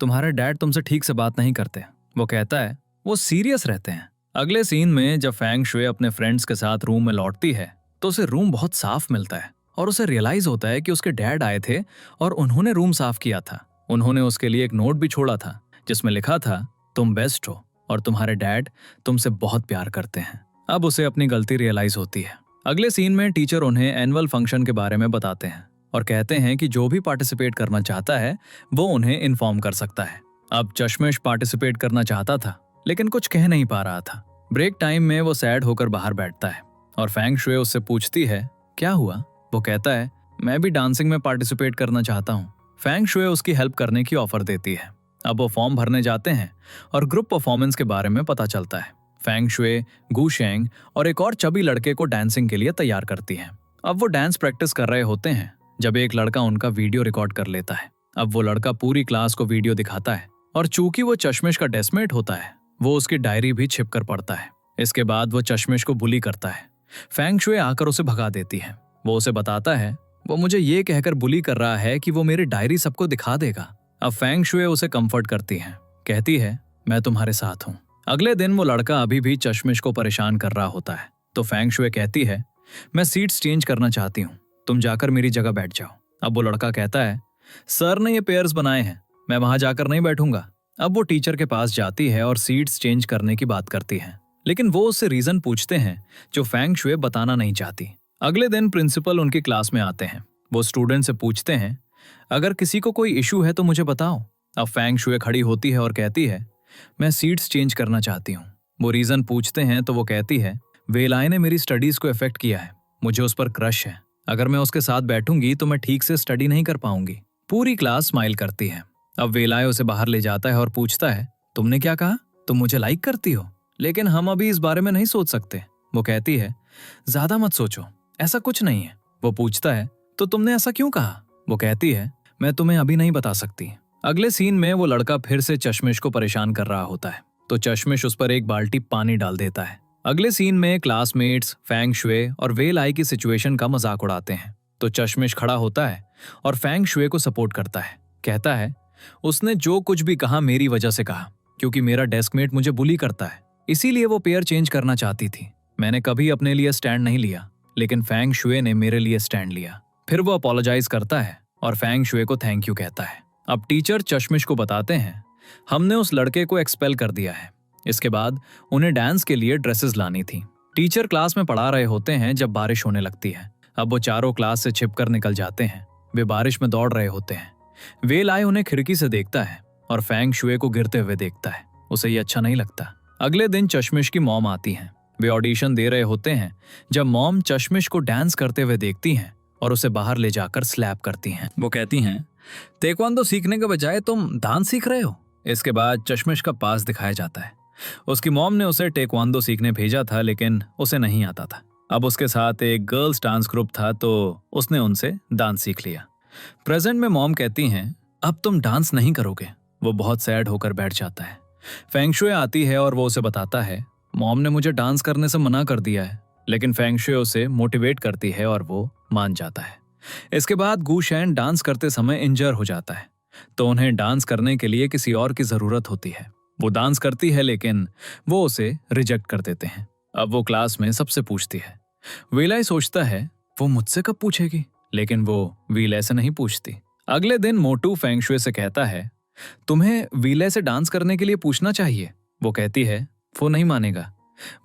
तुम्हारे डैड तुमसे ठीक से बात नहीं करते। वो कहता है वो सीरियस रहते हैं। अगले सीन में जब फैंग शुए अपने फ्रेंड्स के साथ रूम में लौटती है तो उसे रूम बहुत साफ मिलता है और उसे रियलाइज होता है कि उसके डैड आए थे और उन्होंने रूम साफ किया था। उन्होंने उसके लिए एक नोट भी छोड़ा था जिसमें लिखा था तुम बेस्ट हो और तुम्हारे डैड तुमसे बहुत प्यार करते हैं। अब उसे अपनी गलती रियलाइज होती है। अगले सीन में टीचर उन्हें एनुअल फंक्शन के बारे में बताते हैं और कहते हैं कि जो भी पार्टिसिपेट करना चाहता है वो उन्हें इन्फॉर्म कर सकता है। अब चश्मिश पार्टिसिपेट करना चाहता था लेकिन कुछ कह नहीं पा रहा था। ब्रेक टाइम में वो सैड होकर बाहर बैठता है और फैंग शुए उससे पूछती है क्या हुआ। वो कहता है मैं भी डांसिंग में पार्टिसिपेट करना चाहता हूँ। फैंग शुए उसकी हेल्प करने की ऑफर देती है। अब वो फॉर्म भरने जाते हैं और ग्रुप परफॉर्मेंस के बारे में पता चलता है। फैंग शुए, गू शेंग और एक और चबी लड़के को डांसिंग के लिए तैयार करती हैं। अब वो डांस प्रैक्टिस कर रहे होते हैं जब एक लड़का उनका वीडियो रिकॉर्ड कर लेता है। अब वो लड़का पूरी क्लास को वीडियो दिखाता है और चूंकि वो चश्मिश का डेस्कमेट होता है वो उसकी डायरी भी छिप कर पढ़ता है। इसके बाद वो चश्मिश को बुली करता है। फैंग शुए आकर उसे भगा देती है। वो उसे बताता है वो मुझे ये कहकर बुली कर रहा है कि वो मेरी डायरी सबको दिखा देगा। अब फैंग शुए उसे कंफर्ट करती है, कहती है मैं तुम्हारे साथ हूँ। अगले दिन वो लड़का अभी भी चश्मिश को परेशान कर रहा होता है तो फैंग शुए कहती है मैं सीट्स चेंज करना चाहती हूँ, तुम जाकर मेरी जगह बैठ जाओ। अब वो लड़का कहता है सर ने ये पेयर्स बनाए हैं, मैं वहां जाकर नहीं बैठूंगा। अब वो टीचर के पास जाती है और सीट्स चेंज करने की बात करती है, लेकिन वो उससे रीजन पूछते हैं जो फैंग शुए बताना नहीं चाहती। अगले दिन प्रिंसिपल उनकी क्लास में आते हैं। वो स्टूडेंट से पूछते हैं अगर किसी को कोई इशू है तो मुझे बताओ। अब फैंग शुए खड़ी होती है और कहती है मैं सीट्स चेंज करना चाहती हूँ। वो रीजन पूछते हैं तो वो कहती है वेलाई ने मेरी स्टडीज को इफेक्ट किया है, मुझे उस पर क्रश है, अगर मैं उसके साथ बैठूंगी तो मैं ठीक से स्टडी नहीं कर पाऊंगी। पूरी क्लास स्माइल करती है। अब वेलाई उसे बाहर ले जाता है और पूछता है तुमने क्या कहा, तुम मुझे लाइक करती हो, लेकिन हम अभी इस बारे में नहीं सोच सकते। वो कहती है ज्यादा मत सोचो, ऐसा कुछ नहीं है। वो पूछता है तो तुमने ऐसा क्यों कहा। वो कहती है मैं तुम्हें अभी नहीं बता सकती। अगले सीन में वो लड़का फिर से चश्मिश को परेशान कर रहा होता है तो चश्मिश उस पर एक बाल्टी पानी डाल देता है। अगले सीन में क्लासमेट्स फैंग शुए और वेलाई की सिचुएशन का मजाक उड़ाते हैं तो चश्मिश खड़ा होता है और फैंग शुए को सपोर्ट करता है। कहता है उसने जो कुछ भी कहा मेरी वजह से कहा, क्योंकि मेरा डेस्कमेट मुझे बुली करता है, इसीलिए वो पेयर चेंज करना चाहती थी। मैंने कभी अपने लिए स्टैंड नहीं लिया, लेकिन फैंग शुए ने मेरे लिए स्टैंड लिया। फिर वो अपोलोजाइज करता है और फैंग शुए को थैंक यू कहता है। अब टीचर चश्मिश को बताते हैं हमने उस लड़के को एक्सपेल कर दिया है। इसके बाद उन्हें डांस के लिए ड्रेसेस लानी थी। टीचर क्लास में पढ़ा रहे होते हैं जब बारिश होने लगती है। अब वो चारों क्लास से छिपकर निकल जाते हैं। वे बारिश में दौड़ रहे होते हैं। वे लाई उन्हें खिड़की से देखता है और फेंग शुए को गिरते हुए देखता है। उसे ये अच्छा नहीं लगता। अगले दिन चश्मिश की मॉम आती हैं। वे ऑडिशन दे रहे होते हैं जब मॉम चश्मिश को डांस करते हुए देखती हैं और उसे बाहर ले जाकर स्लैप करती हैं। वो कहती हैं, ताइक्वांडो सीखने के बजाय तुम डांस सीख रहे हो। इसके बाद चश्मिश का पास दिखाया जाता है। उसकी मॉम ने उसे ताइक्वांडो सीखने भेजा था, लेकिन उसे नहीं आता था। अब उसके साथ एक गर्ल्स डांस ग्रुप था, तो उसने उनसे डांस सीख लिया। प्रेजेंट में मॉम कहती हैं, अब तुम डांस नहीं करोगे। वो बहुत सैड होकर बैठ जाता है। फेंग शुए आती है और वो उसे बताता है, मॉम ने मुझे डांस करने से मना कर दिया है। लेकिन फेंग शुए उसे मोटिवेट करती है और वो मान जाता है। इसके बाद गू शैन डांस करते समय इंजर हो जाता है, तो उन्हें डांस करने के लिए किसी और की जरूरत होती है। वो डांस करती है, लेकिन वो उसे रिजेक्ट कर देते हैं। अब वो क्लास में सबसे पूछती है। वीलाई सोचता है, वो मुझसे कब पूछेगी, लेकिन वो वीलाई से नहीं पूछती। अगले दिन मोटू फेंग शुए से कहता है, तुम्हें वीलाई से डांस करने के लिए पूछना चाहिए। वो कहती है, वो नहीं मानेगा।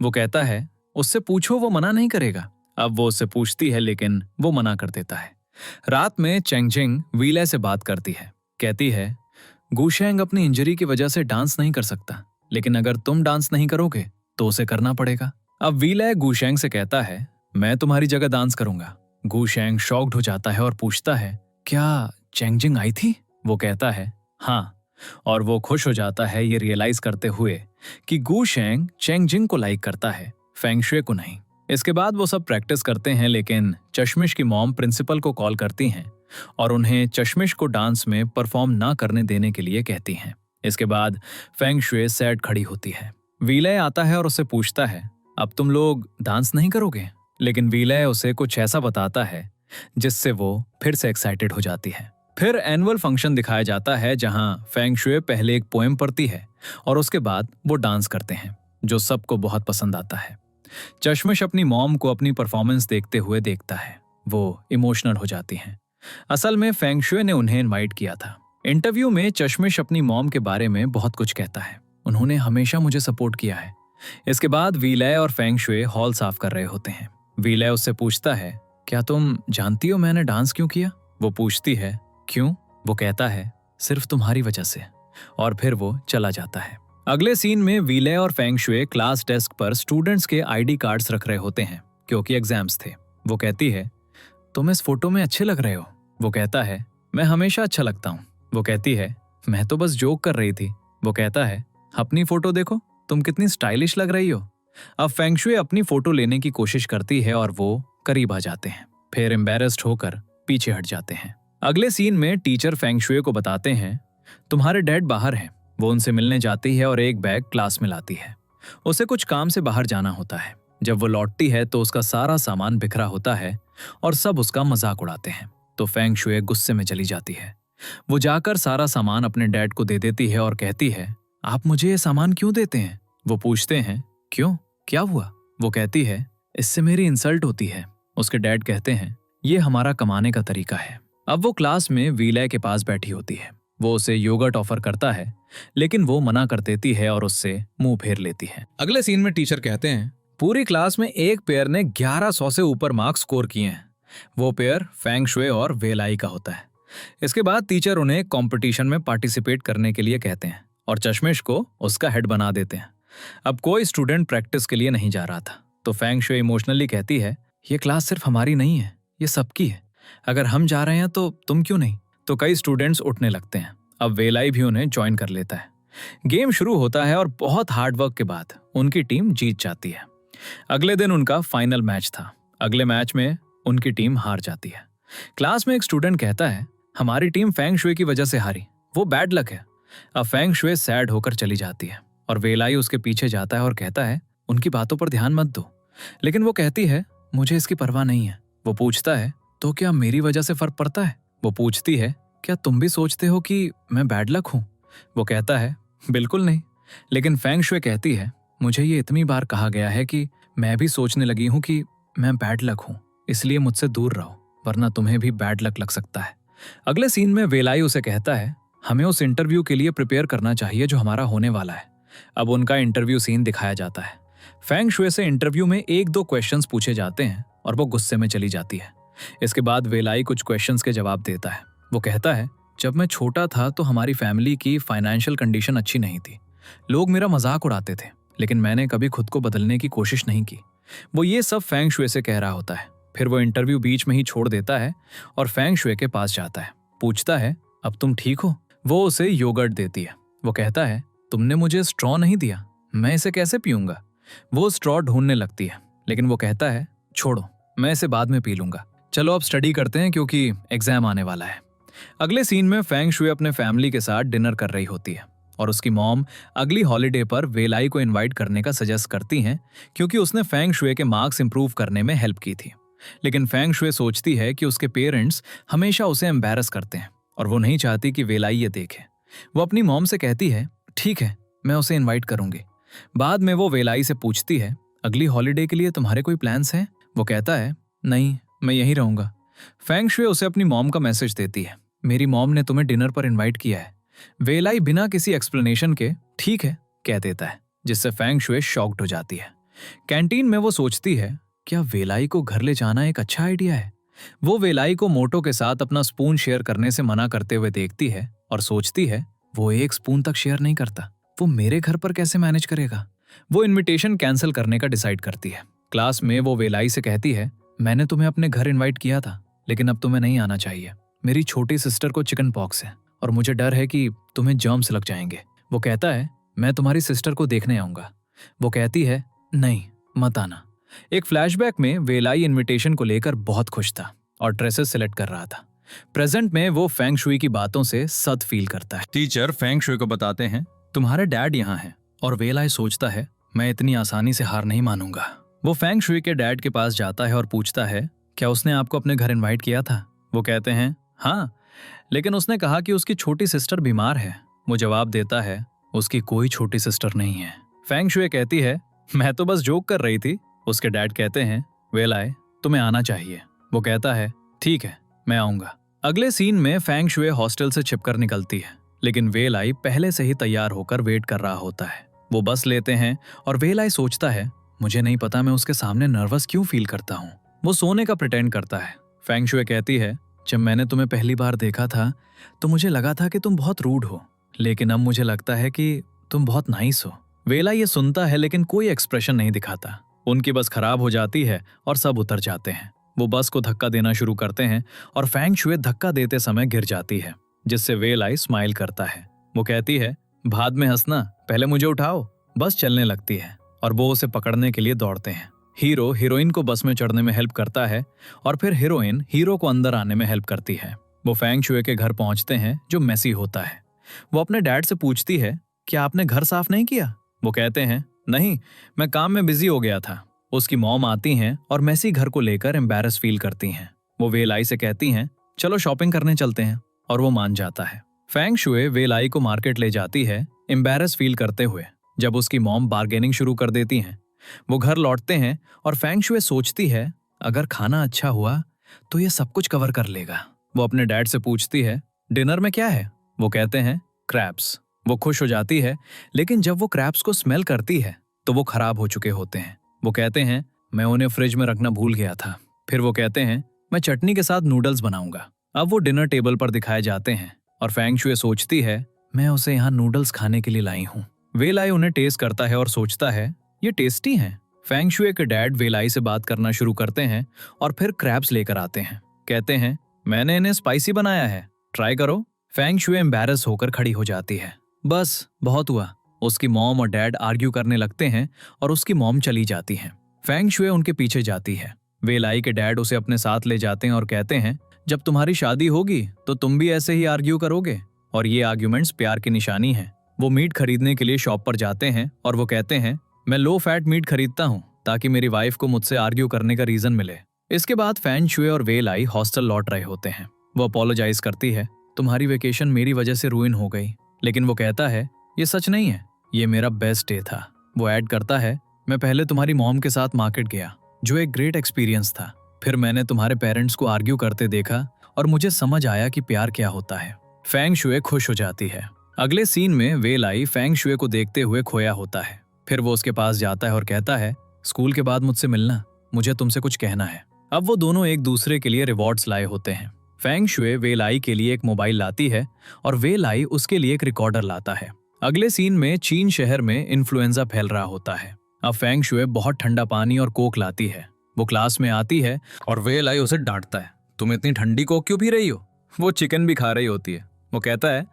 वो कहता है, उससे पूछो, वो मना नहीं करेगा। अब वो उससे पूछती है, लेकिन वो मना कर देता है। रात में चेंगजिंग वीलाई से बात करती है। कहती है, गूशैंग अपनी इंजरी की वजह से डांस नहीं कर सकता, लेकिन अगर तुम डांस नहीं करोगे तो उसे करना पड़ेगा। अब वीलाई गूशैंग से कहता है, मैं तुम्हारी जगह डांस करूंगा। गूशैंग शॉक्ड हो जाता है और पूछता है, क्या चेंगजिंग आई थी? वो कहता है, हाँ, और वो खुश हो जाता है ये रियलाइज करते हुए कि गूशैंग चेंगजिंग को लाइक करता है, फेंग शुए को नहीं। इसके बाद वो सब प्रैक्टिस करते हैं, लेकिन चश्मिश की मॉम प्रिंसिपल को कॉल करती हैं और उन्हें चश्मिश को डांस में परफॉर्म ना करने देने के लिए कहती हैं। इसके बाद फेंग शुए सैड खड़ी होती है। वीलय आता है और उससे पूछता है, अब तुम लोग डांस नहीं करोगे? लेकिन वीलय उसे कुछ ऐसा बताता है जिससे वो फिर से एक्साइटेड हो जाती है। फिर एनुअल फंक्शन दिखाया जाता है, जहां फेंग शुए पहले एक पोएम पढ़ती है और उसके बाद वो डांस करते हैं, जो सबको बहुत पसंद आता है। चश्मिश अपनी मॉम को अपनी परफॉर्मेंस देखते हुए देखता है। वो इमोशनल हो जाती हैं। असल में फेंग शुए ने उन्हें इनवाइट किया था। इंटरव्यू में चश्मिश अपनी मॉम के बारे में बहुत कुछ कहता है। उन्होंने हमेशा मुझे सपोर्ट किया है। इसके बाद वीलय और फेंग शुए हॉल साफ कर रहे होते हैं। वीलय उससे पूछता है, क्या तुम जानती हो मैंने डांस क्यों किया? वो पूछती है, क्यों? वो कहता है, सिर्फ तुम्हारी वजह से। और फिर वो चला जाता है। अगले सीन में वीलय और फेंग शुए क्लास डेस्क पर स्टूडेंट्स के आईडी कार्ड्स रख रहे होते हैं, क्योंकि एग्जाम्स थे। वो कहती है, तुम इस फोटो में अच्छे लग रहे हो। वो कहता है, मैं हमेशा अच्छा लगता हूँ। वो कहती है, मैं तो बस जोक कर रही थी। वो कहता है, अपनी फोटो देखो, तुम कितनी स्टाइलिश लग रही हो। अब फेंग शुए अपनी फोटो लेने की कोशिश करती है और वो करीब आ जाते हैं, फिर एम्बेरस्ड होकर पीछे हट जाते हैं। अगले सीन में टीचर फेंग शुए को बताते हैं, तुम्हारे डैड बाहर हैं। वो उनसे मिलने जाती है और एक बैग क्लास में लाती है। उसे कुछ काम से बाहर जाना होता है। जब वो लौटती है तो उसका सारा सामान बिखरा होता है और सब उसका मजाक उड़ाते हैं। तो फेंग शुए गुस्से में चली जाती है। वो जाकर सारा सामान अपने डैड को दे देती है और कहती है, आप मुझे ये सामान क्यों देते हैं? वो पूछते हैं, क्यों, क्या हुआ? वो कहती है, इससे मेरी इंसल्ट होती है। उसके डैड कहते हैं, ये हमारा कमाने का तरीका है। अब वो क्लास में वीलय के पास बैठी होती है। वो उसे योगर्ट ऑफर करता है, लेकिन वो मना कर देती है और उससे मुंह फेर लेती है। अगले सीन में टीचर कहते हैं, पूरी क्लास में एक पेयर ने 1100 से ऊपर मार्क्स स्कोर किए हैं। वो पेयर फेंग शुए और वेलाई का होता है। इसके बाद टीचर उन्हें कंपटीशन में पार्टिसिपेट करने के लिए कहते हैं और चश्मिश को उसका हेड बना देते हैं। अब कोई स्टूडेंट प्रैक्टिस के लिए नहीं जा रहा था, तो फेंग शुए इमोशनली कहती है, ये क्लास सिर्फ हमारी नहीं है, ये सबकी है। अगर हम जा रहे हैं तो तुम क्यों नहीं? तो कई स्टूडेंट्स उठने लगते हैं। अब वेलाई भी उन्हें ज्वाइन कर लेता है। गेम शुरू होता है और बहुत हार्डवर्क के बाद उनकी टीम जीत जाती है। अगले दिन उनका फाइनल मैच था। अगले मैच में उनकी टीम हार जाती है। क्लास में एक स्टूडेंट कहता है, हमारी टीम फेंग शुए की वजह से हारी, वो बैड लक है। अब फेंग शुए सैड होकर चली जाती है और वेलाई उसके पीछे जाता है और कहता है, उनकी बातों पर ध्यान मत दो। लेकिन वो कहती है, मुझे इसकी परवाह नहीं है। वो पूछता है, तो क्या मेरी वजह से फर्क पड़ता है? वो पूछती है, क्या तुम भी सोचते हो कि मैं बैड लक हूं? वो कहता है, बिल्कुल नहीं। लेकिन फेंग शुए कहती है, मुझे ये इतनी बार कहा गया है कि मैं भी सोचने लगी हूं कि मैं बैड लक हूं, इसलिए मुझसे दूर रहो, वरना तुम्हें भी बैड लक लग सकता है। अगले सीन में वेलाई उसे कहता है, हमें उस इंटरव्यू के लिए प्रिपेयर करना चाहिए जो हमारा होने वाला है। अब उनका इंटरव्यू सीन दिखाया जाता है। फेंग शुए से इंटरव्यू में एक दो क्वेश्चंस पूछे जाते हैं और वो गुस्से में चली जाती है। इसके बाद वेलाई कुछ क्वेश्चंस के जवाब देता है। वो कहता है, जब मैं छोटा था तो हमारी फैमिली की फाइनेंशियल कंडीशन अच्छी नहीं थी। लोग मेरा मजाक उड़ाते थे, लेकिन मैंने कभी खुद को बदलने की कोशिश नहीं की। वो ये सब फेंग शुए से कह रहा होता है। फिर वो इंटरव्यू बीच में ही छोड़ देता है और फेंग शुए के पास जाता है। पूछता है, अब तुम ठीक हो? वो उसे योगर्ट देती है। वो कहता है, तुमने मुझे स्ट्रॉ नहीं दिया, मैं इसे कैसे पीऊंगा? वो स्ट्रॉ ढूंढने लगती है, लेकिन वो कहता है, छोड़ो, मैं इसे बाद में पी लूंगा। चलो अब स्टडी करते हैं क्योंकि एग्जाम आने वाला है। अगले सीन में फेंग शुए अपने फैमिली के साथ डिनर कर रही होती है और उसकी मॉम अगली हॉलीडे पर वेलाई को इनवाइट करने का सजेस्ट करती हैं क्योंकि उसने फेंग शुए के मार्क्स इंप्रूव करने में हेल्प की थी। लेकिन फेंग शुए सोचती है कि उसके पेरेंट्स हमेशा उसे एम्बैरस करते हैं और वो नहीं चाहती कि वेलाई ये देखे। वो अपनी मॉम से कहती है, ठीक है, मैं उसे इनवाइट करूंगी। बाद में वो वेलाई से पूछती है, अगली हॉलीडे के लिए तुम्हारे कोई प्लान्स हैं? वो कहता है, नहीं, मैं यहीं रहूंगा। फेंग शुए उसे अपनी मॉम का मैसेज देती है, मेरी मॉम ने तुम्हें डिनर पर इनवाइट किया है। वेलाई बिना किसी एक्सप्लेनेशन के ठीक है कह देता है, जिससे फेंग शुए शॉक्ड हो जाती है। कैंटीन में वो सोचती है, क्या वेलाई को घर ले जाना एक अच्छा आइडिया है? वो वेलाई को मोटो के साथ अपना स्पून शेयर करने से मना करते हुए देखती है और सोचती है, वो एक स्पून तक शेयर नहीं करता, वो मेरे घर पर कैसे मैनेज करेगा? वो इनविटेशन कैंसिल करने का डिसाइड करती है। क्लास में वो वेलाई से कहती है, मैंने तुम्हें अपने घर इनवाइट किया था, लेकिन अब तुम्हें नहीं आना चाहिए। मेरी छोटी सिस्टर को चिकन पॉक्स है और मुझे डर है कि तुम्हें जर्म्स लग जाएंगे। वो कहता है, मैं तुम्हारी सिस्टर को देखने आऊंगा। वो कहती है, नहीं, मत आना। एक फ्लैशबैक में वेलाई इनविटेशन को लेकर बहुत खुश था और ड्रेसेस सिलेक्ट कर रहा था। प्रेजेंट में वो फेंग शुई की बातों से सद फील करता है। टीचर फेंग शुई को बताते हैं, तुम्हारे डैड यहाँ हैं, और वेलाई सोचता है, मैं इतनी आसानी से हार नहीं मानूंगा। वो फेंग शुई के डैड के पास जाता है और पूछता है, क्या उसने आपको अपने घर इनवाइट किया था? वो कहते हैं, हाँ, लेकिन उसने कहा कि उसकी छोटी सिस्टर बीमार है। वो जवाब देता है, उसकी कोई छोटी सिस्टर नहीं है। फेंग शुई कहती है, मैं तो बस जोक कर रही थी। उसके डैड कहते हैं, वेलाई, तुम्हें आना चाहिए। वो कहता है, ठीक है, मैं आऊंगा। अगले सीन में फेंग शुई हॉस्टल से छिपकर निकलती है, लेकिन वेलाई पहले से ही तैयार होकर वेट कर रहा होता है। वो बस लेते हैं और वेलाई सोचता है, मुझे नहीं पता मैं उसके सामने नर्वस क्यों फील करता हूँ। वो सोने का प्रिटेंड करता है। फेंग शुई कहती है, जब मैंने तुम्हें पहली बार देखा था तो मुझे लगा था कि तुम बहुत रूड हो, लेकिन अब मुझे लगता है कि तुम बहुत नाइस हो। वेला ये सुनता है लेकिन कोई एक्सप्रेशन नहीं दिखाता। उनकी बस खराब हो जाती है और सब उतर जाते हैं। वो बस को धक्का देना शुरू करते हैं और फेंग शुई धक्का देते समय गिर जाती है, जिससे वेलाई स्माइल करता है। वो कहती है, बाद में हंसना, पहले मुझे उठाओ। बस चलने लगती है और वो उसे पकड़ने के लिए दौड़ते हैं। हीरो हीरोइन को बस में चढ़ने में हेल्प करता है और फिर हीरोइन हीरो को अंदर आने में हेल्प करती है। वो फेंग शुई के घर पहुंचते हैं जो मेसी होता है। वो अपने डैड से पूछती है, क्या आपने घर साफ नहीं किया? वो कहते हैं, नहीं, मैं काम में बिजी हो गया था। उसकी मॉम आती हैं और मेसी घर को लेकर एम्बैरस फील करती हैं। वो वेलाई से कहती हैं, चलो शॉपिंग करने चलते हैं, और वो मान जाता है। फेंग शुई वेलाई को मार्केट ले जाती है एम्बैरस फील करते हुए, जब उसकी मॉम बार्गेनिंग शुरू कर देती हैं। वो घर लौटते हैं और फेंग शुई सोचती है, अगर खाना अच्छा हुआ तो ये सब कुछ कवर कर लेगा। वो अपने डैड से पूछती है, डिनर में क्या है? वो कहते हैं, क्रैब्स। वो खुश हो जाती है, लेकिन जब वो क्रैब्स को स्मेल करती है तो वो खराब हो चुके होते हैं। वो कहते हैं, मैं उन्हें फ्रिज में रखना भूल गया था। फिर वो कहते हैं, मैं चटनी के साथ नूडल्स बनाऊंगा। अब वो डिनर टेबल पर दिखाए जाते हैं और फेंग शुई सोचती है, मैं उसे यहाँ नूडल्स खाने के लिए लाई हूँ। वेलाई उन्हें टेस्ट करता है और सोचता है, ये टेस्टी हैं। फेंग शुई के डैड वेलाई से बात करना शुरू करते हैं और फिर क्रैब्स लेकर आते हैं। कहते हैं, मैंने इन्हें स्पाइसी बनाया है, ट्राई करो। फेंग शुई एम्बैरस होकर खड़ी हो जाती है। बस बहुत हुआ। उसकी मॉम और डैड आर्ग्यू करने लगते हैं और उसकी मॉम चली जाती है। फेंग शुई उनके पीछे जाती है। वेलाई के डैड उसे अपने साथ ले जाते हैं और कहते हैं, जब तुम्हारी शादी होगी तो तुम भी ऐसे ही आर्ग्यू करोगे, और ये आर्ग्यूमेंट्स प्यार की निशानी है। वो मीट खरीदने के लिए शॉप पर जाते हैं और वो कहते हैं, मैं लो फैट मीट खरीदता हूँ ताकि मेरी वाइफ को मुझसे आर्ग्यू करने का रीजन मिले। इसके बाद फेंग शुई और वेलाई हॉस्टल लौट रहे होते हैं। वो अपोलोजाइज करती है, तुम्हारी वेकेशन मेरी वजह से रूइन हो गई। लेकिन वो कहता है, ये सच नहीं है, ये मेरा बेस्ट डे था। वो ऐड करता है, मैं पहले तुम्हारी मॉम के साथ मार्केट गया, जो एक ग्रेट एक्सपीरियंस था। फिर मैंने तुम्हारे पेरेंट्स को आर्ग्यू करते देखा और मुझे समझ आया कि प्यार क्या होता है। फेंग शुई खुश हो जाती है। अगले सीन में वेलाई फेंग शुई को देखते हुए खोया होता है। फिर वो उसके पास जाता है और कहता है, स्कूल के बाद मुझसे मिलना, मुझे तुमसे कुछ कहना है। अब वो दोनों एक दूसरे के लिए रिवॉर्ड्स लाए होते हैं। फेंग शुए वे लाई के लिए एक मोबाइल लाती है और वे लाई उसके लिए एक रिकॉर्डर लाता है। अगले सीन में चीन शहर में इन्फ्लुएंजा फैल रहा होता है। अब फेंग शुए बहुत ठंडा पानी और कोक लाती है। वो क्लास में आती है और वे लाई उसे डांटता है, तुम इतनी ठंडी कोक क्यों पी रही हो? वो चिकन भी खा रही होती है। वो कहता है,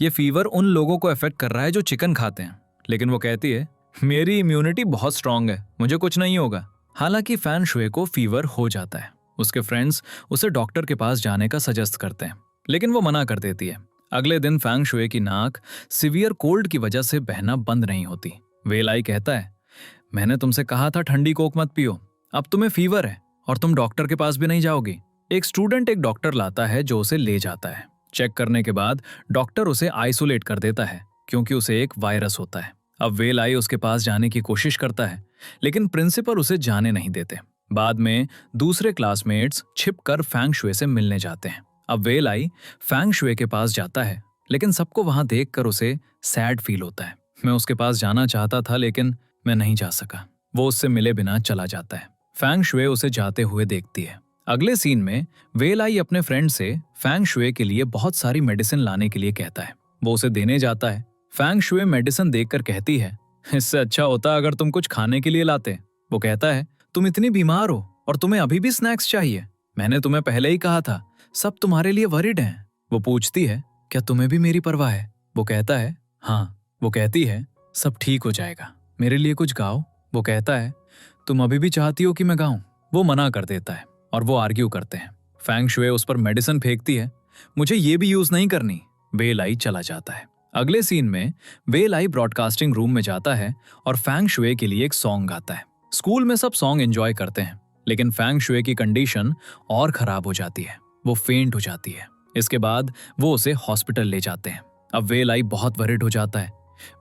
ये फीवर उन लोगों को अफेक्ट कर रहा है जो चिकन खाते हैं। लेकिन वो कहती है, मेरी इम्यूनिटी बहुत स्ट्रांग है, मुझे कुछ नहीं होगा। हालांकि फेंग शुए को फीवर हो जाता है। उसके फ्रेंड्स उसे डॉक्टर के पास जाने का सजेस्ट करते हैं, लेकिन वो मना कर देती है। अगले दिन फेंग शुए की नाक सीवियर कोल्ड की वजह से बहना बंद नहीं होती। वे लाई कहता है, मैंने तुमसे कहा था ठंडी कोक मत पियो, अब तुम्हें फीवर है और तुम डॉक्टर के पास भी नहीं जाओगी। एक स्टूडेंट एक डॉक्टर लाता है जो उसे ले जाता है। चेक करने के बाद डॉक्टर उसे आइसोलेट कर देता है क्योंकि उसे एक वायरस होता है। अब वे लाई उसके पास जाने की कोशिश करता है, लेकिन प्रिंसिपल उसे जाने नहीं देते। बाद में दूसरे क्लासमेट्स छिपकर फेंग शुए से मिलने जाते हैं। अब वे लाई फेंग शुए के पास जाता है, लेकिन सबको वहां देखकर उसे सैड फील होता है। मैं उसके पास जाना चाहता था लेकिन मैं नहीं जा सका। वो उससे मिले बिना चला जाता है। फेंग शुए उसे जाते हुए देखती है। अगले सीन में वे लाई अपने फ्रेंड से फेंग शुए के लिए बहुत सारी मेडिसिन लाने के लिए कहता है। वो उसे देने जाता है। फेंग शुए मेडिसिन देखकर कहती है, इससे अच्छा होता अगर तुम कुछ खाने के लिए लाते। वो कहता है, तुम इतनी बीमार हो और तुम्हें अभी भी स्नैक्स चाहिए? मैंने तुम्हें पहले ही कहा था, सब तुम्हारे लिए वरिड हैं। वो पूछती है, क्या तुम्हें भी मेरी परवाह है? वो कहता है, हाँ। वो कहती है, सब ठीक हो जाएगा, मेरे लिए कुछ गाओ। वो कहता है, तुम अभी भी चाहती हो कि मैं गाऊं? वो मना कर देता है और वो आर्ग्यू करते हैं। फेंग शुए उस पर मेडिसिन फेंकती है, मुझे ये भी यूज नहीं करनी। वे लाई चला जाता है। अगले सीन में वे लाई ब्रॉडकास्टिंग रूम में जाता है और फेंग शुए के लिए एक सॉन्ग गाता है। स्कूल में सब सॉन्ग एंजॉय करते हैं, लेकिन फेंग शुए की कंडीशन और खराब हो जाती है। वो फेंट हो जाती है। इसके बाद वो उसे हॉस्पिटल ले जाते हैं। अब वे लाई बहुत वरिड हो जाता है।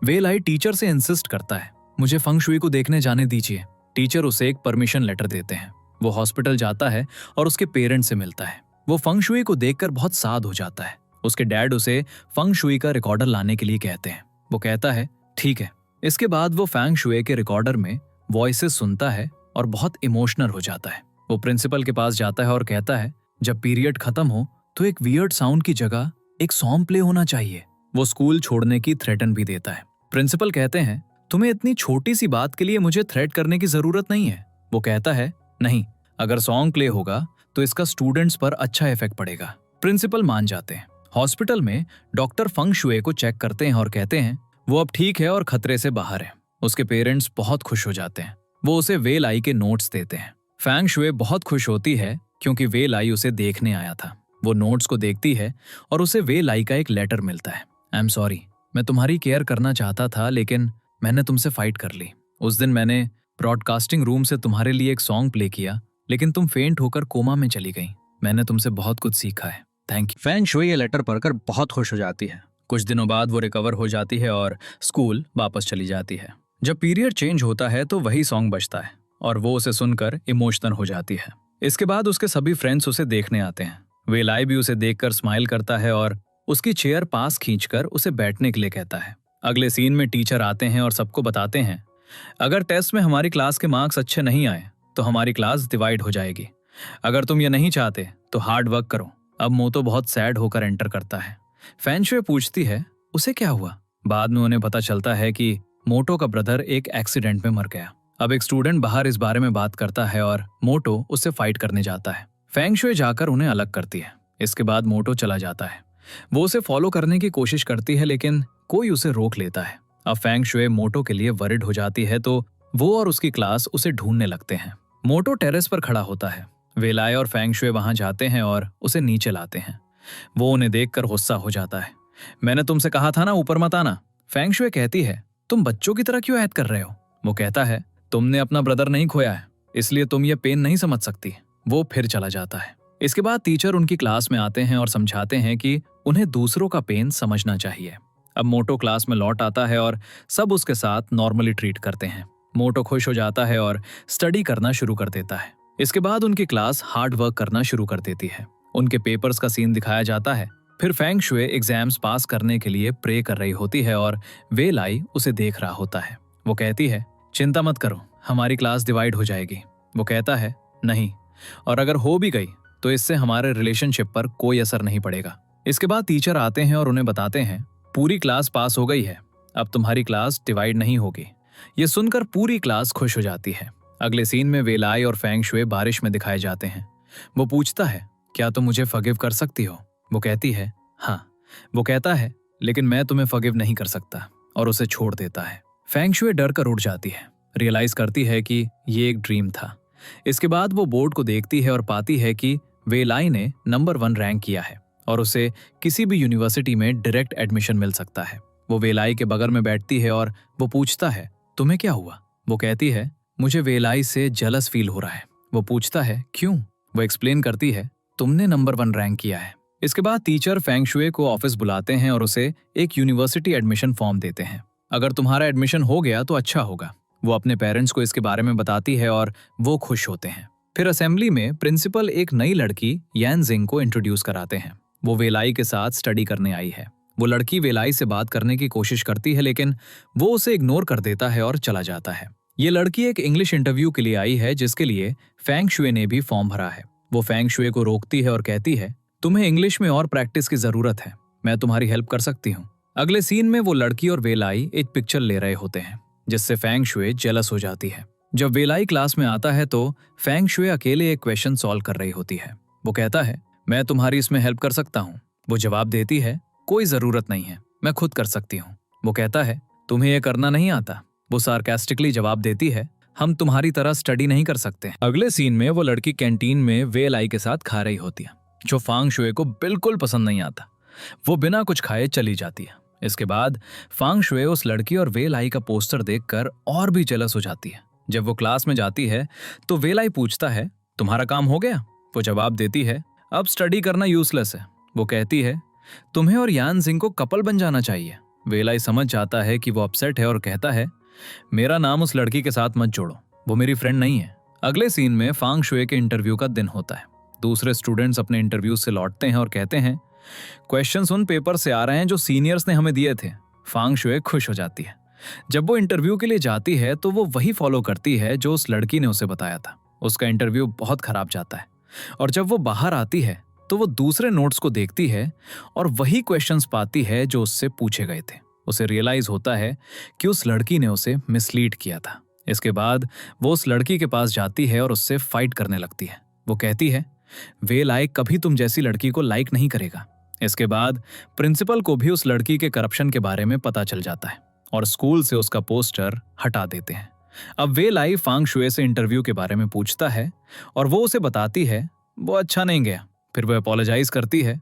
वे लाई टीचर से इंसिस्ट करता है, मुझे फेंग शुए को देखने जाने दीजिए। टीचर उसे एक परमिशन लेटर देते हैं। वो हॉस्पिटल जाता है और उसके पेरेंट्स से मिलता है। वो फेंग शुए को देखकर बहुत साद हो जाता है। उसके डैड उसे फेंग शुए का रिकॉर्डर लाने के लिए कहते हैं। वो कहता है, ठीक है। इसके बाद वो फेंग शुए के रिकॉर्डर में वॉइसेस सुनता है और बहुत इमोशनल हो जाता है। वो प्रिंसिपल के पास जाता है और कहता है, जब पीरियड खत्म हो तो एक वियर्ड साउंड की जगह एक सॉन्ग प्ले होना चाहिए। वो स्कूल छोड़ने की थ्रेटन भी देता है। प्रिंसिपल कहते हैं, तुम्हें इतनी छोटी सी बात के लिए मुझे थ्रेट करने की जरूरत नहीं है। वो कहता है, नहीं, अगर सॉन्ग प्ले होगा तो इसका स्टूडेंट्स पर अच्छा इफेक्ट पड़ेगा। प्रिंसिपल मान जाते हैं। हॉस्पिटल में डॉक्टर फेंग शुए को चेक करते हैं और कहते हैं, वो अब ठीक है और खतरे से बाहर है। उसके पेरेंट्स बहुत खुश हो जाते हैं। वो उसे वे लाई के नोट्स देते हैं। फेंग शुए बहुत खुश होती है क्योंकि वे लाई उसे देखने आया था। वो नोट्स को देखती है और उसे वे लाई का एक लेटर मिलता है। आई एम सॉरी, मैं तुम्हारी केयर करना चाहता था लेकिन मैंने तुमसे फाइट कर ली। उस दिन मैंने ब्रॉडकास्टिंग रूम से तुम्हारे लिए एक सॉन्ग प्ले किया, लेकिन तुम फेंट होकर कोमा में चली गई। मैंने तुमसे बहुत कुछ सीखा है, थैंक यू। फेंग शुए ये लेटर पढ़कर बहुत खुश हो जाती है। कुछ दिनों बाद वो रिकवर हो जाती है और स्कूल वापस चली जाती है। जब पीरियड चेंज होता है तो वही सॉन्ग बजता है और वो उसे सुनकर इमोशनल हो जाती है। इसके बाद उसके सभी फ्रेंड्स उसे देखने आते हैं। वे लाई भी उसे देखकर स्माइल करता है और उसकी चेयर पास खींचकर उसे बैठने के लिए कहता है। अगले सीन में टीचर आते हैं और सबको बताते हैं, अगर टेस्ट में हमारी क्लास के मार्क्स अच्छे नहीं आए तो हमारी क्लास डिवाइड हो जाएगी। अगर तुम ये नहीं चाहते तो हार्ड वर्क करो। अब मोटो बहुत सैड होकर एंटर करता है। फेंग शुए पूछती है, उसे क्या हुआ? बाद में उन्हें पता चलता है कि मोटो का ब्रदर एक एक्सीडेंट में मर गया। अब एक स्टूडेंट बाहर इस बारे में बात करता है और मोटो उससे फाइट करने जाता है। फेंग शुए जाकर उन्हें अलग करती है। इसके बाद मोटो चला जाता है। वो उसे फॉलो करने की कोशिश करती है लेकिन कोई उसे रोक लेता है। अब फेंग शुए मोटो के लिए वरिड हो जाती है तो वो और उसकी क्लास उसे ढूंढने लगते हैं। मोटो टेरेस पर खड़ा होता है। वे लाई और फेंग शुए वहां जाते हैं और उसे नीचे लाते हैं। वो उन्हें देखकर गुस्सा हो जाता है। मैंने तुमसे कहा था ना ऊपर मत आना। फेंग शुए कहती है, तुम बच्चों की तरह क्यों ऐड कर रहे हो? वो कहता है, तुमने अपना ब्रदर नहीं खोया है, इसलिए तुम ये पेन नहीं समझ सकती। वो फिर चला जाता है। इसके बाद टीचर उनकी क्लास में आते हैं और समझाते हैं कि उन्हें दूसरों का पेन समझना चाहिए। अब मोटो क्लास में लौट आता है और सब उसके साथ नॉर्मली ट्रीट करते हैं। मोटो खुश हो जाता है और स्टडी करना शुरू कर देता है। इसके बाद उनकी क्लास हार्ड वर्क करना शुरू कर देती है। उनके पेपर्स का सीन दिखाया जाता है। फिर फेंग शुए एग्जाम्स पास करने के लिए प्रे कर रही होती है और वे लाई उसे देख रहा होता है। वो वो कहती है, चिंता मत करो, हमारी क्लास डिवाइड हो जाएगी। वो कहता है, नहीं, और अगर हो भी गई तो इससे हमारे रिलेशनशिप पर कोई असर नहीं पड़ेगा। इसके बाद टीचर आते हैं और उन्हें बताते हैं, पूरी क्लास पास हो गई है, अब तुम्हारी क्लास डिवाइड नहीं होगी। ये सुनकर पूरी क्लास खुश हो जाती है। अगले सीन में वेलाई और फेंग शुए बारिश में दिखाए जाते हैं। वो पूछता है, क्या तुम मुझे फॉरगिव कर सकती हो? वो कहती है, हाँ। वो कहता है, लेकिन मैं तुम्हें फॉरगिव नहीं कर सकता, और उसे छोड़ देता है। फेंग शुए डर कर उठ जाती है, रियलाइज करती है कि ये एक ड्रीम था। इसके बाद वो बोर्ड को देखती है और पाती है कि वेलाई ने नंबर 1 रैंक किया है और उसे किसी भी यूनिवर्सिटी में डायरेक्ट एडमिशन मिल सकता है। वो वेलाई के बगल में बैठती है और वो पूछता है, तुम्हें क्या हुआ? वो कहती है, मुझे वेलाई से जेलस फील हो रहा है। वो पूछता है, क्यों? वो एक्सप्लेन करती है, तुमने नंबर 1 रैंक किया है। इसके बाद टीचर फेंग शुए को ऑफिस बुलाते हैं और उसे एक यूनिवर्सिटी एडमिशन फॉर्म देते हैं। अगर तुम्हारा एडमिशन हो गया तो अच्छा होगा। वो अपने पेरेंट्स को इसके बारे में बताती है और वो खुश होते हैं। फिर असेंबली में प्रिंसिपल एक नई लड़की यान जिंग को इंट्रोड्यूस कराते हैं। वो वेलाई के साथ स्टडी करने आई है। वो लड़की वेलाई से बात करने की कोशिश करती है, लेकिन वो उसे इग्नोर कर देता है और चला जाता है। ये लड़की एक इंग्लिश इंटरव्यू के लिए आई है, जिसके लिए फेंग शुए ने भी फॉर्म भरा है। वो फेंग शुए को रोकती है और कहती है, तुम्हें इंग्लिश में और प्रैक्टिस की जरूरत है, मैं तुम्हारी हेल्प कर सकती हूँ। अगले सीन में वो लड़की और वेलाई एक पिक्चर ले रहे होते हैं, जिससे फेंग शुए जेलस हो जाती है। जब वेलाई क्लास में आता है तो फेंग शुए अकेले एक क्वेश्चन सॉल्व कर रही होती है। वो कहता है, मैं तुम्हारी इसमें हेल्प कर सकता हूँ। वो जवाब देती है, कोई जरूरत नहीं है, मैं खुद कर सकती हूँ। वो कहता है, तुम्हें यह करना नहीं आता। वो सार्कास्टिकली जवाब देती है, हम तुम्हारी तरह स्टडी नहीं कर सकते। अगले सीन में वो लड़की कैंटीन में वेलाई के साथ खा रही होती है, जो फेंग शुए को बिल्कुल पसंद नहीं आता। वो बिना कुछ खाए चली जाती है। इसके बाद फेंग शुए उस लड़की और वेलाई का पोस्टर देखकर और भी जेलस हो जाती है। जब वो क्लास में जाती है तो वेलाई पूछता है, तुम्हारा काम हो गया? वो जवाब देती है, अब स्टडी करना यूजलेस है। वो कहती है, तुम्हें और यान जिंग को कपल बन जाना चाहिए। वेलाई समझ जाता है कि वो अपसेट है और कहता है, मेरा नाम उस लड़की के साथ मत जोड़ो, वो मेरी फ्रेंड नहीं है। अगले सीन में फेंग शुए के इंटरव्यू का दिन होता है। दूसरे स्टूडेंट्स अपने इंटरव्यू से लौटते हैं और कहते हैं, क्वेश्चंस उन पेपर से आ रहे हैं जो सीनियर्स ने हमें दिए थे। फेंग शुए खुश हो जाती है। जब वो इंटरव्यू के लिए जाती है तो वो वही फॉलो करती है जो उस लड़की ने उसे बताया था। उसका इंटरव्यू बहुत खराब जाता है और जब वो बाहर आती है तो वो दूसरे नोट्स को देखती है और वही क्वेश्चंस पाती है जो उससे पूछे गए थे। उसे रियलाइज होता है कि उस लड़की ने उसे मिसलीड किया था। इसके बाद वो उस लड़की के पास जाती है और उससे फाइट करने लगती है। वो कहती है, वेलाई कभी तुम जैसी लड़की को लाइक नहीं करेगा। इसके बाद प्रिंसिपल को भी उस लड़की के करप्शन के बारे में पता चल जाता है और स्कूल से उसका पोस्टर हटा देते हैं। अब वेलाई फेंग शुए से इंटरव्यू के बारे में पूछता है और वो उसे बताती है वो अच्छा नहीं गया। फिर वो अपोलोजाइज करती है,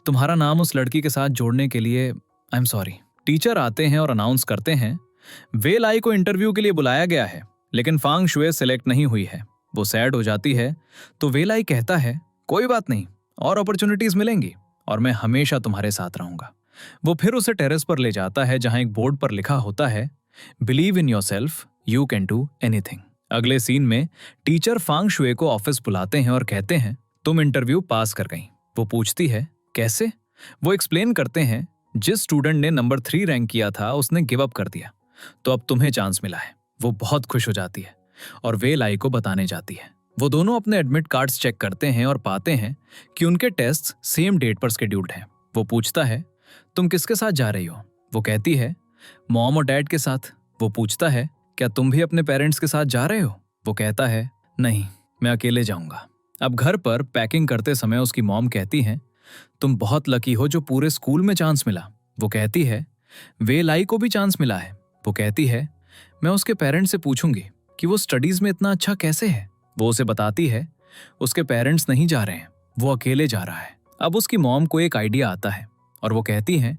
तुम्हारा नाम उस लड़की के साथ जोड़ने के लिए आई एम सॉरी। टीचर आते हैं और अनाउंस करते हैं, वेलाई को इंटरव्यू के लिए बुलाया गया है, लेकिन फेंग शुए सिलेक्ट नहीं हुई है। वो सैड हो जाती है तो वेलाई कहता है, कोई बात नहीं, और अपॉर्चुनिटीज मिलेंगी और मैं हमेशा तुम्हारे साथ रहूंगा। वो फिर उसे टेरेस पर ले जाता है जहां एक बोर्ड पर लिखा होता है, believe in yourself, you can do anything. अगले सीन में टीचर फेंग शुए को ऑफिस बुलाते हैं और कहते हैं, तुम इंटरव्यू पास कर गई। वो पूछती है, कैसे? वो एक्सप्लेन करते हैं, जिस स्टूडेंट ने नंबर 3 रैंक किया था उसने गिव अप कर दिया, तो अब तुम्हें चांस मिला है। वो बहुत खुश हो जाती है और वेलाई को बताने जाती है। वो दोनों अपने एडमिट कार्ड्स चेक करते हैं और पाते हैं कि उनके टेस्ट सेम डेट पर शेड्यूल्ड हैं। वो पूछता है, तुम किसके साथ जा रही हो? वो कहती है, मॉम और डैड के साथ। वो पूछता है, क्या तुम भी अपने पेरेंट्स के साथ जा रहे हो? वो कहता है, नहीं, मैं अकेले जाऊंगा। अब घर पर पैकिंग करते समय उसकी मॉम कहती हैं, तुम बहुत लकी हो जो पूरे स्कूल में चांस मिला। वो कहती है, वेलाई को भी चांस मिला है। वो कहती है, मैं उसके पेरेंट्स से पूछूंगी कि वो स्टडीज में इतना अच्छा कैसे है। वो उसे बताती है, उसके पेरेंट्स नहीं जा रहे हैं, वो अकेले जा रहा है। अब उसकी मॉम को एक आइडिया आता है और वो कहती हैं,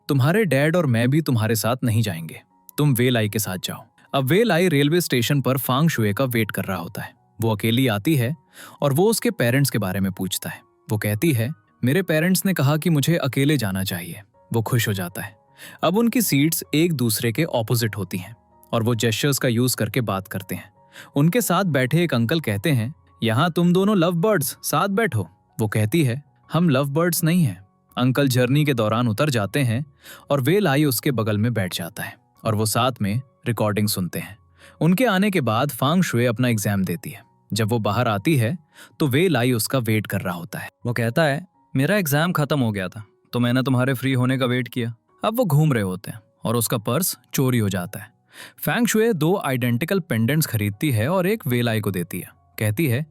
तुम्हारे डैड और मैं भी तुम्हारे साथ नहीं जाएंगे, तुम वेलाई के साथ जाओ। अब वेलाई रेलवे स्टेशन पर फेंग शुए का वेट कर रहा होता है। वो अकेली आती है और वो उसके पेरेंट्स के बारे में पूछता है। वो कहती है, मेरे पेरेंट्स ने कहा कि मुझे अकेले जाना चाहिए। वो खुश हो जाता है। अब उनकी सीट्स एक दूसरे के ऑपोजिट होती हैं और वो जेस्चर्स का यूज करके बात करते हैं। उनके साथ बैठे एक अंकल कहते हैं, यहाँ तुम दोनों लव बर्ड्स साथ बैठो। वो कहती है, हम लव बर्ड्स नहीं हैं। अंकल जर्नी के दौरान उतर जाते हैं और वेलाई उसके बगल में बैठ जाता है और वो साथ में रिकॉर्डिंग सुनते हैं। उनके आने के बाद फांग शुए अपना एग्जाम देती है। जब वो बाहर आती है तो वे लाई उसका वेट कर रहा होता है। वो कहता है, मेरा एग्जाम खत्म हो गया था तो मैंने तुम्हारे फ्री होने का वेट किया। अब वो घूम रहे होते हैं और उसका पर्स चोरी हो जाता है। फैंग शुए 2 आइडेंटिकल पेंडेंट्स खरीदती है और एक वे लाई को देती है। कहती है,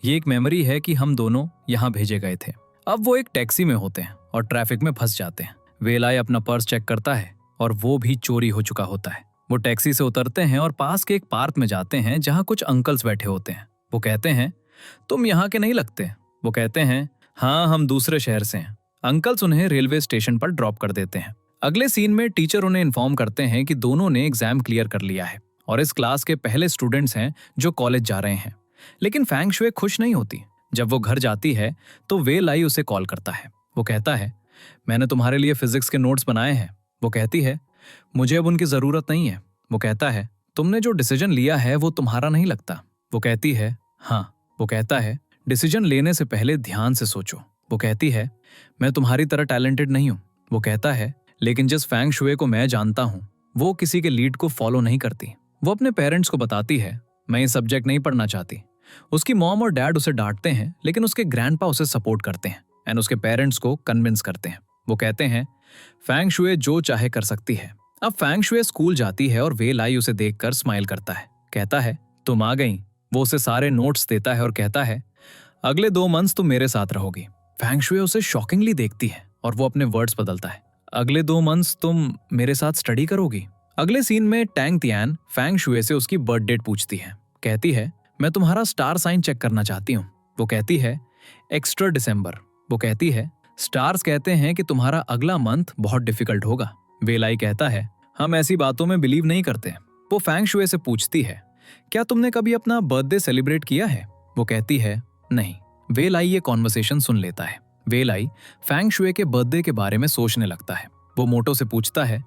ये एक मेमोरी है कि हम दोनों यहाँ भेजे गए थे। अब वो एक टैक्सी में होते हैं और ट्रैफिक में फंस जाते हैं। वे लाई अपना पर्स चेक करता है और वो भी चोरी हो चुका होता है। वो टैक्सी से उतरते हैं और पास के एक पार्क में जाते हैं जहाँ कुछ अंकल्स बैठे होते हैं। वो कहते हैं, तुम यहाँ के नहीं लगते। वो कहते हैं, हाँ हम दूसरे शहर से हैं। अंकल्स उन्हें रेलवे स्टेशन पर ड्रॉप कर देते हैं। अगले सीन में टीचर उन्हें इन्फॉर्म करते हैं कि दोनों ने एग्जाम क्लियर कर लिया है और इस क्लास के पहले स्टूडेंट्स हैं जो कॉलेज जा रहे हैं। लेकिन फैंग शुए खुश नहीं होती। जब वो घर जाती है तो वे लाई उसे कॉल करता है। वो कहता है, मैंने तुम्हारे लिए फिजिक्स के नोट्स बनाए हैं। वो कहती है, मुझे अब उनकी जरूरत नहीं है। वो कहता है, तुमने जो डिसीजन लिया है वो तुम्हारा नहीं लगता। वो कहती है, हाँ। वो कहता है, डिसीजन लेने से पहले ध्यान से सोचो। वो कहती है, मैं तुम्हारी तरह टैलेंटेड नहीं हूँ। वो कहता है, लेकिन जिस फैंग शुए को मैं जानता हूँ वो किसी के लीड को फॉलो नहीं करती। वो अपने पेरेंट्स को बताती है, मैं ये सब्जेक्ट नहीं पढ़ना चाहती। उसकी मॉम और डैड उसे डांटते हैं लेकिन उसके ग्रैंडपा उसे सपोर्ट करते हैं एंड उसके पेरेंट्स को कन्विंस करते हैं। वो कहते हैं, फैंग शुए जो चाहे कर सकती है। अब फैंग शुए स्कूल जाती है और वे लाई उसे देखकर स्माइल करता है। कहता है, तुम आ गई। वो उसे सारे नोट्स देता है और कहता है, अगले 2 मंथ्स तुम मेरे साथ रहोगी। फैंग शुए उसे शॉकिंगली देखती है और वो अपने वर्ड्स बदलता है, अगले 2 मंथ्स तुम मेरे साथ स्टडी करोगी। अगले सीन में टैंग तियान फैंग शुए से उसकी बर्थ डेट पूछती है। कहती है, मैं तुम्हारा स्टार साइन चेक करना चाहती हूँ। वो कहती है, एक्स्ट्रा दिसंबर। वो कहती है, स्टार्स कहते हैं कि तुम्हारा अगला मंथ बहुत डिफिकल्ट होगा। वे लाई कहता है, हम ऐसी बातों में बिलीव नहीं करते। वो फैंग शुए से पूछती है, क्या तुमने कभी अपना बर्थडे सेलिब्रेट किया है? वो कहती है, नहीं। वे लाई ये कॉन्वर्सेशन सुन लेता है। वे लाई फैंग शुए के बर्थडे के बारे में सोचने लगता है। वो मोटो से पूछता है,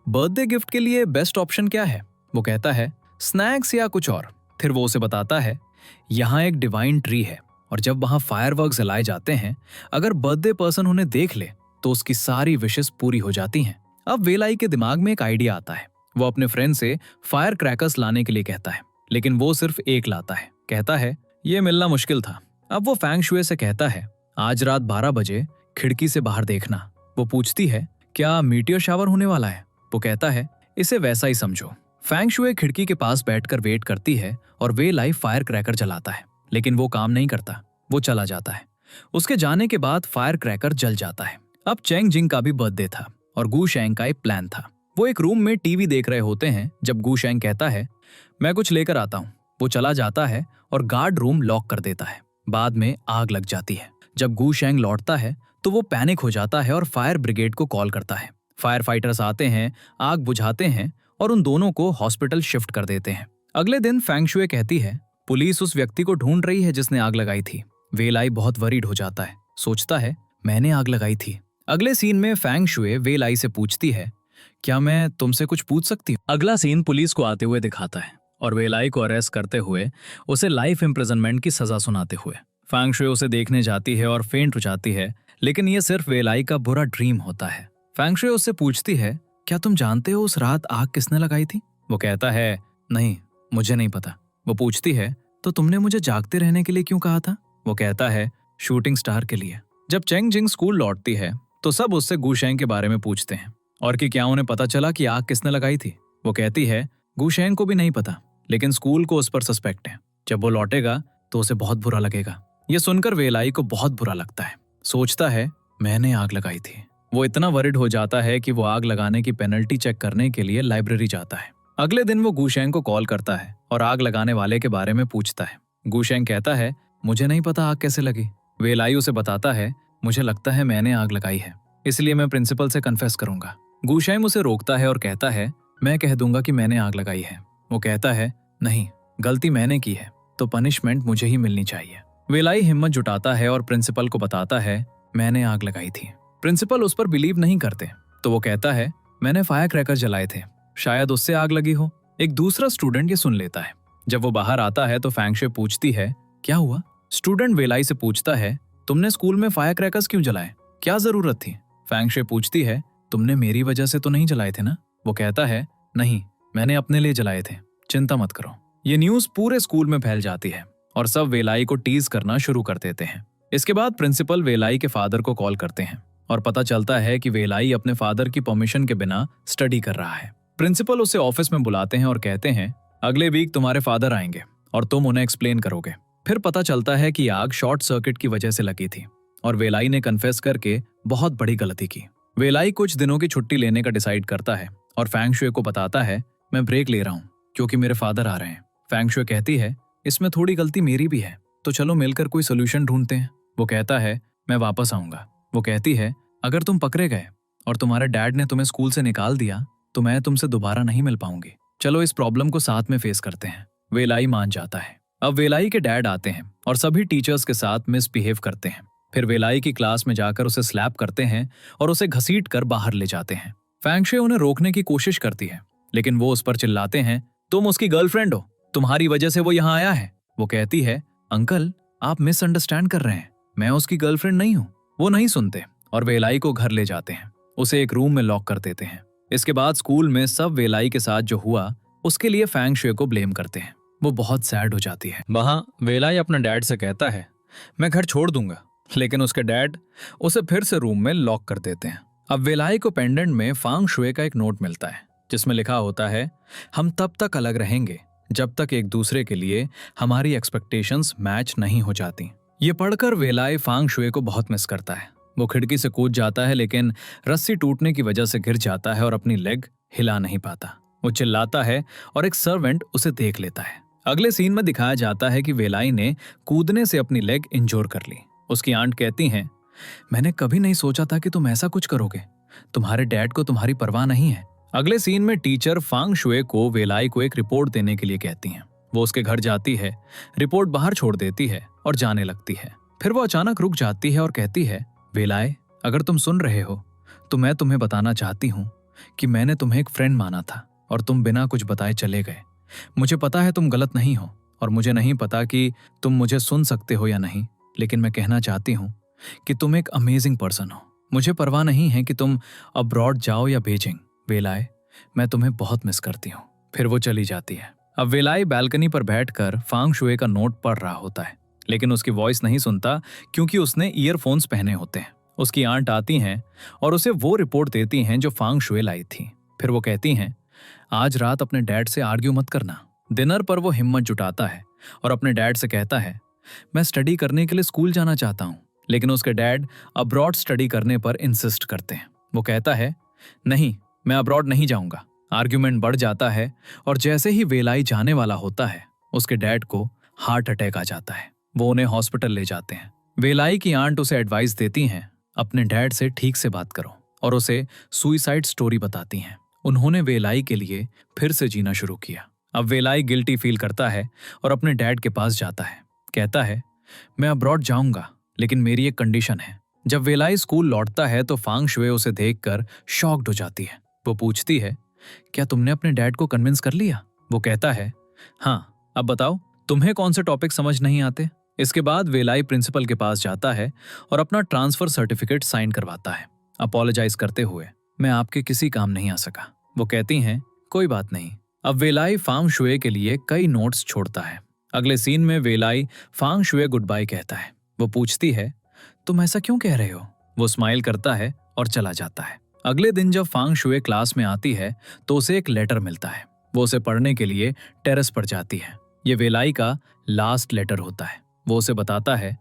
बर्थडे गिफ्ट के लिए बेस्ट ऑप्शन क्या है? वो कहता है, स्नैक्स या कुछ और। फिर वो उसे बताता है, यहाँ एक डिवाइन ट्री है और जब वहाँ फायरवर्क्स जलाए जाते हैं, अगर बर्थडे पर्सन उन्हें देख ले तो उसकी सारी विशेस पूरी हो जाती हैं। अब वे लाई के दिमाग में एक आइडिया आता है। वो अपने फ्रेंड से फायर क्रैकर्स लाने के लिए कहता है लेकिन वो सिर्फ एक लाता है। कहता है, ये मिलना मुश्किल था। अब वो फैंग शुए से कहता है, आज रात 12 बजे खिड़की से बाहर देखना। वो पूछती है, क्या मीटियोर शावर होने वाला है? वो कहता है, इसे वैसा ही समझो। फैंग शुए खिड़की के पास बैठकर वेट करती है और वे लाई फायर क्रैकर जलाता है लेकिन वो काम नहीं करता। वो चला जाता है। उसके जाने के बाद फायर क्रैकर जल जाता है। अब चेंग जिंग का भी बर्थडे था और गू शेंग का एक प्लान था। वो एक रूम में टीवी देख रहे होते हैं जब गू शेंग कहता है, मैं कुछ लेकर आता हूँ। वो चला जाता है और गार्ड रूम लॉक कर देता है। बाद में आग लग जाती है। जब गू शेंग लौटता है तो वो पैनिक हो जाता है और फायर ब्रिगेड को कॉल करता है। फायर फाइटर्स आते हैं, आग बुझाते हैं और उन दोनों को हॉस्पिटल शिफ्ट कर देते हैं। अगले दिन फैंग शुए कहती है, पुलिस उस व्यक्ति को ढूंढ रही है जिसने आग लगाई थी। वे लाई बहुत वरीड हो जाता है। सोचता है, मैंने आग लगाई थी। अगले सीन में फैंग शुए वे लाई से पूछती है, क्या मैं तुमसे कुछ पूछ सकती हूँ? अगला सीन पुलिस को आते हुए दिखाता है और वे लाई को अरेस्ट करते हुए उसे लाइफ इम्प्रिजनमेंट की सजा सुनाते हुए। फैंग शुए उसे देखने जाती है और फेंट हो जाती है लेकिन ये सिर्फ वे लाई का बुरा ड्रीम होता है। फैंग शुए उससे पूछती है, क्या तुम जानते हो उस रात आग किसने लगाई थी? वो कहता है, नहीं, मुझे नहीं पता। वो पूछती है, तो तुमने मुझे जागते रहने के लिए क्यों कहा था? वो कहता है, शूटिंग स्टार के लिए। जब चेंग जिंग स्कूल लौटती है तो सब उससे गू शेंग के बारे में पूछते हैं और कि क्या उन्हें पता चला कि आग किसने लगाई थी। वो कहती है, गू शेंग को भी नहीं पता लेकिन स्कूल को उस पर सस्पेक्ट है। जब वो लौटेगा तो उसे बहुत बुरा लगेगा। ये सुनकर वे लाई को बहुत बुरा लगता है। सोचता है, मैंने आग लगाई थी। वो इतना वरिड हो जाता है कि वो आग लगाने की पेनल्टी चेक करने के लिए लाइब्रेरी जाता है। अगले दिन वो गू शेंग को कॉल करता है और आग लगाने वाले के बारे में पूछता है। गू शेंग कहता है, मुझे नहीं पता आग कैसे लगी। वे लाई उसे बताता है, मुझे लगता है मैंने आग लगाई है, इसलिए मैं प्रिंसिपल से कन्फेस करूंगा। गू शेंग उसे रोकता है और कहता है, मैं कह दूंगा कि मैंने आग लगाई है। वो कहता है, नहीं, गलती मैंने की है तो पनिशमेंट मुझे ही मिलनी चाहिए। वे लाई हिम्मत जुटाता है और प्रिंसिपल को बताता है, मैंने आग लगाई थी। प्रिंसिपल उस पर बिलीव नहीं करते तो वो कहता है, मैंने फायर क्रैकर जलाए थे, शायद उससे आग लगी हो। एक दूसरा स्टूडेंट ये सुन लेता है। जब वो बाहर आता है तो फैंग शुए पूछती है, क्या हुआ? स्टूडेंट वे लाई से पूछता है, तुमने स्कूल में फायर क्रैकर्स क्यों जलाए? क्या जरूरत थी? फैंग शुए पूछती है, तुमने मेरी वजह से तो नहीं जलाए थे ना? वो कहता है, नहीं, मैंने अपने लिए जलाए थे, चिंता मत करो। ये न्यूज़ पूरे स्कूल में फैल जाती है और सब वेलाई को टीज करना शुरू कर देते हैं। इसके बाद प्रिंसिपल वेलाई के फादर को कॉल करते हैं और पता चलता है कि वेलाई अपने फादर की परमिशन के बिना स्टडी कर रहा है। प्रिंसिपल उसे ऑफिस में बुलाते हैं और कहते हैं, अगले वीक तुम्हारे फादर आएंगे और तुम उन्हें एक्सप्लेन करोगे। फिर पता चलता है कि आग शॉर्ट सर्किट की वजह से लगी थी और वेलाई ने कन्फेस करके बहुत बड़ी गलती की। वेलाई कुछ दिनों की छुट्टी लेने का डिसाइड करता है और फैंग शुए को बताता है, मैं ब्रेक ले रहा हूँ क्योंकि मेरे फादर आ रहे हैं। फैंग शुए कहती है, इसमें थोड़ी गलती मेरी भी है, तो चलो मिलकर कोई सोल्यूशन ढूंढते हैं। वो कहता है, मैं वापस आऊंगा। वो कहती है, अगर तुम पकड़े गए और तुम्हारे डैड ने तुम्हें स्कूल से निकाल दिया तो मैं तुमसे दोबारा नहीं मिल पाऊंगी। चलो इस प्रॉब्लम को साथ में फेस करते हैं। वेलाई मान जाता है। अब वेलाई के डैड आते हैं और सभी टीचर्स के साथ मिसबिहेव करते हैं। फिर वेलाई की क्लास में जाकर उसे स्लैप करते हैं और उसे घसीट कर बाहर ले जाते हैं। फैंग शुए उन्हें रोकने की कोशिश करती है, लेकिन वो उस पर चिल्लाते हैं, तुम उसकी गर्लफ्रेंड हो, तुम्हारी वजह से वो यहाँ आया है। वो कहती है, अंकल आप मिसअंडरस्टैंड कर रहे हैं, मैं उसकी गर्लफ्रेंड नहीं हूँ। वो नहीं सुनते और वेलाई को घर ले जाते हैं। उसे एक रूम में लॉक कर देते हैं। इसके बाद स्कूल में सब वेलाई के साथ जो हुआ उसके लिए फैंग शुए को ब्लेम करते हैं। वो बहुत सैड हो जाती है। वहाँ वेलाई अपने डैड से कहता है, मैं घर छोड़ दूंगा, लेकिन उसके डैड उसे फिर से रूम में लॉक कर देते हैं। अब वेलाई को पेंडेंट में फैंग शुए का एक नोट मिलता है जिसमें लिखा होता है, हम तब तक अलग रहेंगे जब तक एक दूसरे के लिए हमारी एक्सपेक्टेशंस मैच नहीं हो जाती। ये पढ़कर वेलाई फैंग शुए को बहुत मिस करता है। वो खिड़की से कूद जाता है, लेकिन रस्सी टूटने की वजह से गिर जाता है और अपनी लेग हिला नहीं पाता। वो चिल्लाता है और एक सर्वेंट उसे देख लेता है। अगले सीन में दिखाया जाता है कि वेलाई ने कूदने से अपनी लेग इंजोर कर ली। उसकी आंट कहती हैं, मैंने कभी नहीं सोचा था कि तुम ऐसा कुछ करोगे, तुम्हारे डैड को तुम्हारी परवाह नहीं है। अगले सीन में टीचर फैंग शुए को वेलाई को एक रिपोर्ट देने के लिए कहती हैं। वो उसके घर जाती है, रिपोर्ट बाहर छोड़ देती है और जाने लगती है। फिर वो अचानक रुक जाती है और कहती है, वेलाई अगर तुम सुन रहे हो तो मैं तुम्हें बताना चाहती हूँ कि मैंने तुम्हें एक फ्रेंड माना था और तुम बिना कुछ बताए चले गए। मुझे पता है तुम गलत नहीं हो और मुझे नहीं पता कि तुम मुझे सुन सकते हो या नहीं, लेकिन मैं कहना चाहती हूँ कि तुम एक अमेजिंग पर्सन हो। मुझे परवाह नहीं है कि तुम अब्रॉड जाओ या बीजिंग। वेलाई मैं तुम्हें बहुत मिस करती हूँ। फिर वो चली जाती है। अब वेलाई बालकनी पर बैठकर फैंग शुए का नोट पढ़ रहा होता है, लेकिन उसकी वॉइस नहीं सुनता क्योंकि उसने ईयरफोन्स पहने होते हैं। उसकी आंट आती हैं और उसे वो रिपोर्ट देती हैं जो फैंग शुए लाई थी। फिर वो कहती हैं, आज रात अपने डैड से आर्ग्यू मत करना। डिनर पर वो हिम्मत जुटाता है और अपने डैड से कहता है, मैं स्टडी करने के लिए स्कूल जाना चाहता हूँ, लेकिन उसके डैड अब्रॉड स्टडी करने पर इंसिस्ट करते हैं। वो कहता है, नहीं मैं अब्रॉड नहीं जाऊंगा। आर्ग्यूमेंट बढ़ जाता है और जैसे ही वेलाई जाने वाला होता है उसके डैड को हार्ट अटैक आ जाता है। वो उन्हें हॉस्पिटल ले जाते हैं। वेलाई की आंट उसे एडवाइस देती हैं, अपने डैड से ठीक से बात करो, और उसे सुइसाइड स्टोरी बताती हैं। उन्होंने वेलाई के लिए फिर से जीना शुरू किया। अब वेलाई गिल्टी फील करता है और अपने डैड के पास जाता है। कहता है, मैं अब्रॉड जाऊंगा, लेकिन मेरी एक कंडीशन है। जब वेलाई स्कूल लौटता है तो फैंग शुए उसे देखकर शॉक्ड हो जाती है। वो पूछती है, क्या तुमने अपने डैड को कन्विंस कर लिया? वो कहता है, हाँ, अब बताओ तुम्हें कौन से टॉपिक समझ नहीं आते। इसके बाद वेलाई प्रिंसिपल के पास जाता है और अपना ट्रांसफर सर्टिफिकेट साइन करवाता है, अपोलोजाइज करते हुए, मैं आपके किसी काम नहीं आ सका। वो कहती हैं, कोई बात नहीं। अब वेलाई फैंग शुए के लिए कई नोट्स छोड़ता है। अगले सीन में वेलाई फैंग शुए गुड बाय कहता है। वो पूछती है, तुम ऐसा क्यों कह रहे हो? वो स्माइल करता है और चला जाता है। अगले दिन जब फैंग शुए क्लास में आती है तो उसे एक लेटर मिलता है। वो उसे पढ़ने के लिए टेरेस पर जाती है। ये वेलाई का लास्ट लेटर होता है। वो उसे बताता है,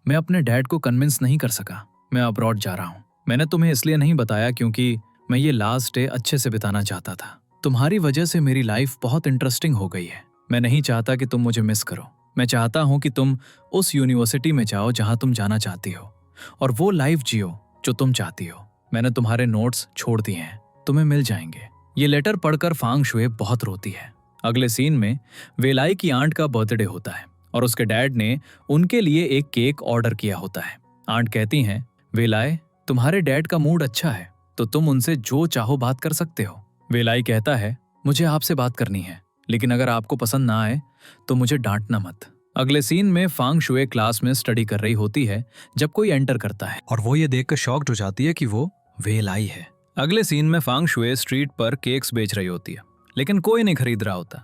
मैं अपने डैड को कन्विंस नहीं कर सका, मैं अब्रॉड जा रहा हूँ। मैंने तुम्हें इसलिए नहीं बताया क्योंकि मैं ये लास्ट डे अच्छे से बिताना चाहता था। तुम्हारी वजह से मेरी लाइफ बहुत इंटरेस्टिंग हो गई है। मैं नहीं चाहता कि तुम मुझे मिस करो। मैं चाहता हूँ कि तुम उस यूनिवर्सिटी में जाओ जहाँ तुम जाना चाहती हो और वो लाइफ जियो जो तुम चाहती हो। मैंने तुम्हारे नोट्स छोड़ दिए हैं, तुम्हें मिल जाएंगे। ये लेटर पढ़कर फैंग शुए बहुत रोती है। अगले सीन में वेलाई की आंट का बर्थडे होता है और उसके डैड ने उनके लिए एक केक ऑर्डर किया होता है। आंट कहती हैं, वेलाई तुम्हारे डैड का मूड अच्छा है तो तुम उनसे जो चाहो बात कर सकते हो। वेलाई कहता है, मुझे आपसे बात करनी है, लेकिन अगर आपको पसंद ना आए तो मुझे डांटना मत। अगले सीन में फैंग शुए क्लास में स्टडी कर रही होती है जब कोई एंटर करता है और वो ये देखकर शॉक्ड हो जाती है कि वो वेलाई है। अगले सीन में फैंग शुए स्ट्रीट पर केक्स बेच रही होती है, लेकिन कोई नहीं खरीद रहा होता।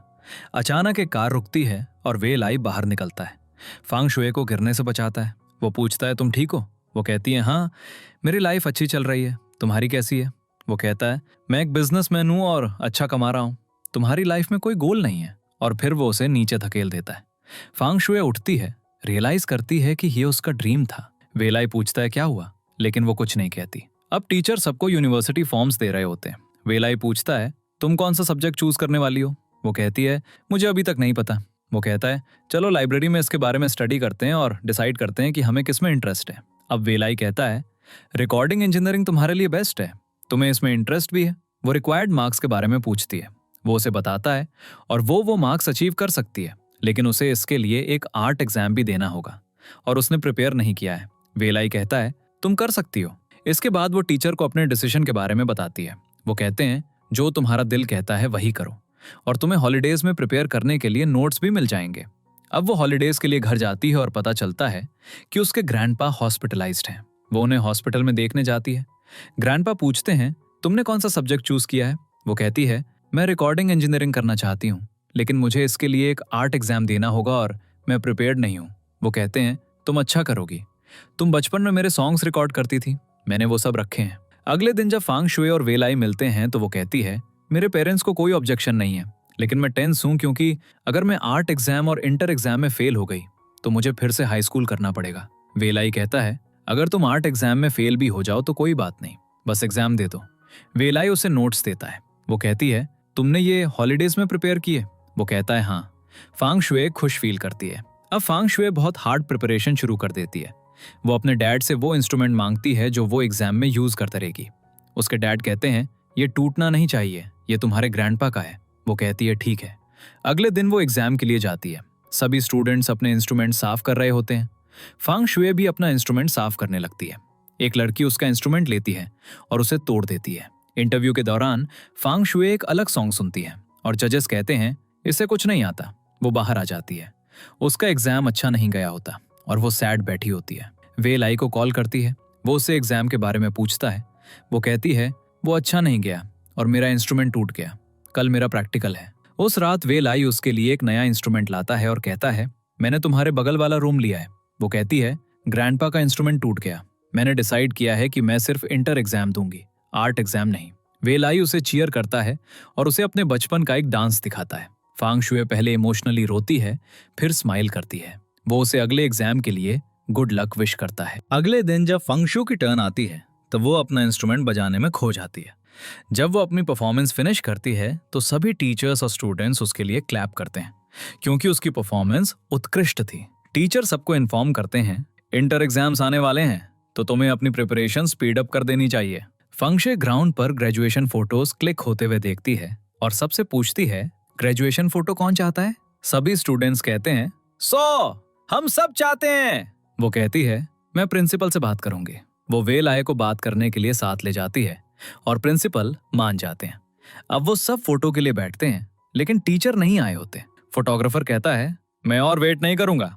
अचानक एक कार रुकती है और वे लाई बाहर निकलता है। फांग शुए को गिरने से बचाता है। वो पूछता है, तुम ठीक हो? वो कहती है, हाँ, मेरी लाइफ अच्छी चल रही है, तुम्हारी कैसी है? वो कहता है, मैं एक बिजनेसमैन हूँ और अच्छा कमा रहा हूँ, तुम्हारी लाइफ में कोई गोल नहीं है। और फिर वो उसे नीचे धकेल देता है। फांग शुए उठती है, रियलाइज करती है कि ये उसका ड्रीम था। वेलाई पूछता है, क्या हुआ? लेकिन वो कुछ नहीं कहती। अब टीचर सबको यूनिवर्सिटी फॉर्म्स दे रहे होते हैं। वेलाई पूछता है, तुम कौन सा सब्जेक्ट चूज करने वाली हो? वो कहती है, मुझे अभी तक नहीं पता। वो कहता है, चलो लाइब्रेरी में इसके बारे में स्टडी करते हैं और डिसाइड करते हैं कि हमें किस में इंटरेस्ट है। अब वेलाई कहता है, रिकॉर्डिंग इंजीनियरिंग तुम्हारे लिए बेस्ट है, तुम्हें इसमें इंटरेस्ट भी है। वो रिक्वायर्ड मार्क्स के बारे में पूछती है। वो उसे बताता है और वो मार्क्स अचीव कर सकती है, लेकिन उसे इसके लिए एक आर्ट एग्जाम भी देना होगा और उसने प्रिपेयर नहीं किया है। वेलाई कहता है, तुम कर सकती हो। इसके बाद वो टीचर को अपने डिसीजन के बारे में बताती है। वो कहते हैं, जो तुम्हारा दिल कहता है वही करो और तुम्हें हॉलीडेज में प्रिपेयर करने के लिए नोट्स भी मिल जाएंगे। अब वो हॉलीडेज के लिए घर जाती है और पता चलता है कि उसके ग्रैंडपा हॉस्पिटलाइज्ड हैं। वो उन्हें हॉस्पिटल में देखने जाती है। ग्रैंडपा पूछते हैं, तुमने कौन सा सब्जेक्ट चूज किया है? वो कहती है, मैं रिकॉर्डिंग इंजीनियरिंग करना चाहती हूँ, लेकिन मुझे इसके लिए एक आर्ट एग्जाम देना होगा और मैं प्रिपेयर्ड नहीं हूँ। वो कहते हैं, तुम अच्छा करोगी, तुम बचपन में मेरे सॉन्ग्स रिकॉर्ड करती थी, मैंने वो सब रखे हैं। अगले दिन जब फांग शुए और वेलाई मिलते हैं तो वो कहती है, मेरे पेरेंट्स को कोई ऑब्जेक्शन नहीं है, लेकिन मैं टेंस हूँ क्योंकि अगर मैं आर्ट एग्जाम और इंटर एग्जाम में फेल हो गई तो मुझे फिर से हाई स्कूल करना पड़ेगा। वेलाई कहता है, अगर तुम आर्ट एग्जाम में फेल भी हो जाओ तो कोई बात नहीं, बस एग्जाम दे दो। वेलाई उसे नोट्स देता है। वो कहती है, तुमने ये हॉलीडेज में प्रिपेयर किए? वो कहता है, हाँ। फांग शुए खुश फील करती है। अब फांग शुए बहुत हार्ड प्रिपरेशन शुरू कर देती है। वो अपने डैड से वो इंस्ट्रूमेंट मांगती है जो वो एग्जाम में यूज करता रहेगी। उसके डैड कहते हैं, ये टूटना नहीं चाहिए, ये तुम्हारे ग्रैंडपा का है। वो कहती है, ठीक है। अगले दिन वो एग्जाम के लिए जाती है। सभी स्टूडेंट्स अपने इंस्ट्रूमेंट साफ कर रहे होते हैं। फांग शुए भी अपना इंस्ट्रूमेंट साफ करने लगती है। एक लड़की उसका इंस्ट्रूमेंट लेती है और उसे तोड़ देती है। इंटरव्यू के दौरान फांग शुए एक अलग सॉन्ग सुनती है और जजेस कहते हैं, इससे कुछ नहीं आता। वो बाहर आ जाती है। उसका एग्जाम अच्छा नहीं गया होता और वो सैड बैठी होती है। वे लाई को कॉल करती है। वो उससे एग्जाम के बारे में पूछता है। वो कहती है, वो अच्छा नहीं गया और मेरा इंस्ट्रूमेंट टूट गया, कल मेरा प्रैक्टिकल है। उस रात वे लाई उसके लिए एक नया इंस्ट्रूमेंट लाता है और कहता है, मैंने तुम्हारे बगल वाला रूम लिया है। वो कहती है, ग्रैंडपा का इंस्ट्रूमेंट टूट गया, मैंने डिसाइड किया है कि मैं सिर्फ इंटर एग्जाम दूंगी, आर्ट एग्जाम नहीं। वे लाई उसे चीयर करता है और उसे अपने बचपन का एक डांस दिखाता है। फांग शुए पहले इमोशनली रोती है, फिर स्माइल करती है। वो उसे अगले एग्जाम के लिए गुड लक विश करता है। अगले दिन जब फांग शू की टर्न आती है तो वो अपना इंस्ट्रूमेंट बजाने में खो जाती है। जब वो अपनी परफॉर्मेंस फिनिश करती है तो सभी टीचर्स और स्टूडेंट्स उसके लिए क्लैप करते हैं क्योंकि उसकी परफॉर्मेंस उत्कृष्ट थी। टीचर सबको इन्फॉर्म करते हैं, इंटर एग्जाम्स आने वाले हैं तो तुम्हें अपनी प्रिपरेशन स्पीड अप कर देनी चाहिए। फांग शे ग्राउंड पर ग्रेजुएशन फोटोज क्लिक होते हुए देखती है और सबसे पूछती है, ग्रेजुएशन फोटो कौन चाहता है? सभी स्टूडेंट्स कहते हैं, 100, हम सब चाहते हैं। वो कहती है, मैं प्रिंसिपल से बात करूंगी। वो वे लाए को बात करने के लिए साथ ले जाती है और प्रिंसिपल मान जाते हैं। अब वो सब फोटो के लिए बैठते हैं लेकिन टीचर नहीं आए होते। फोटोग्राफर कहता है, मैं और वेट नहीं करूंगा।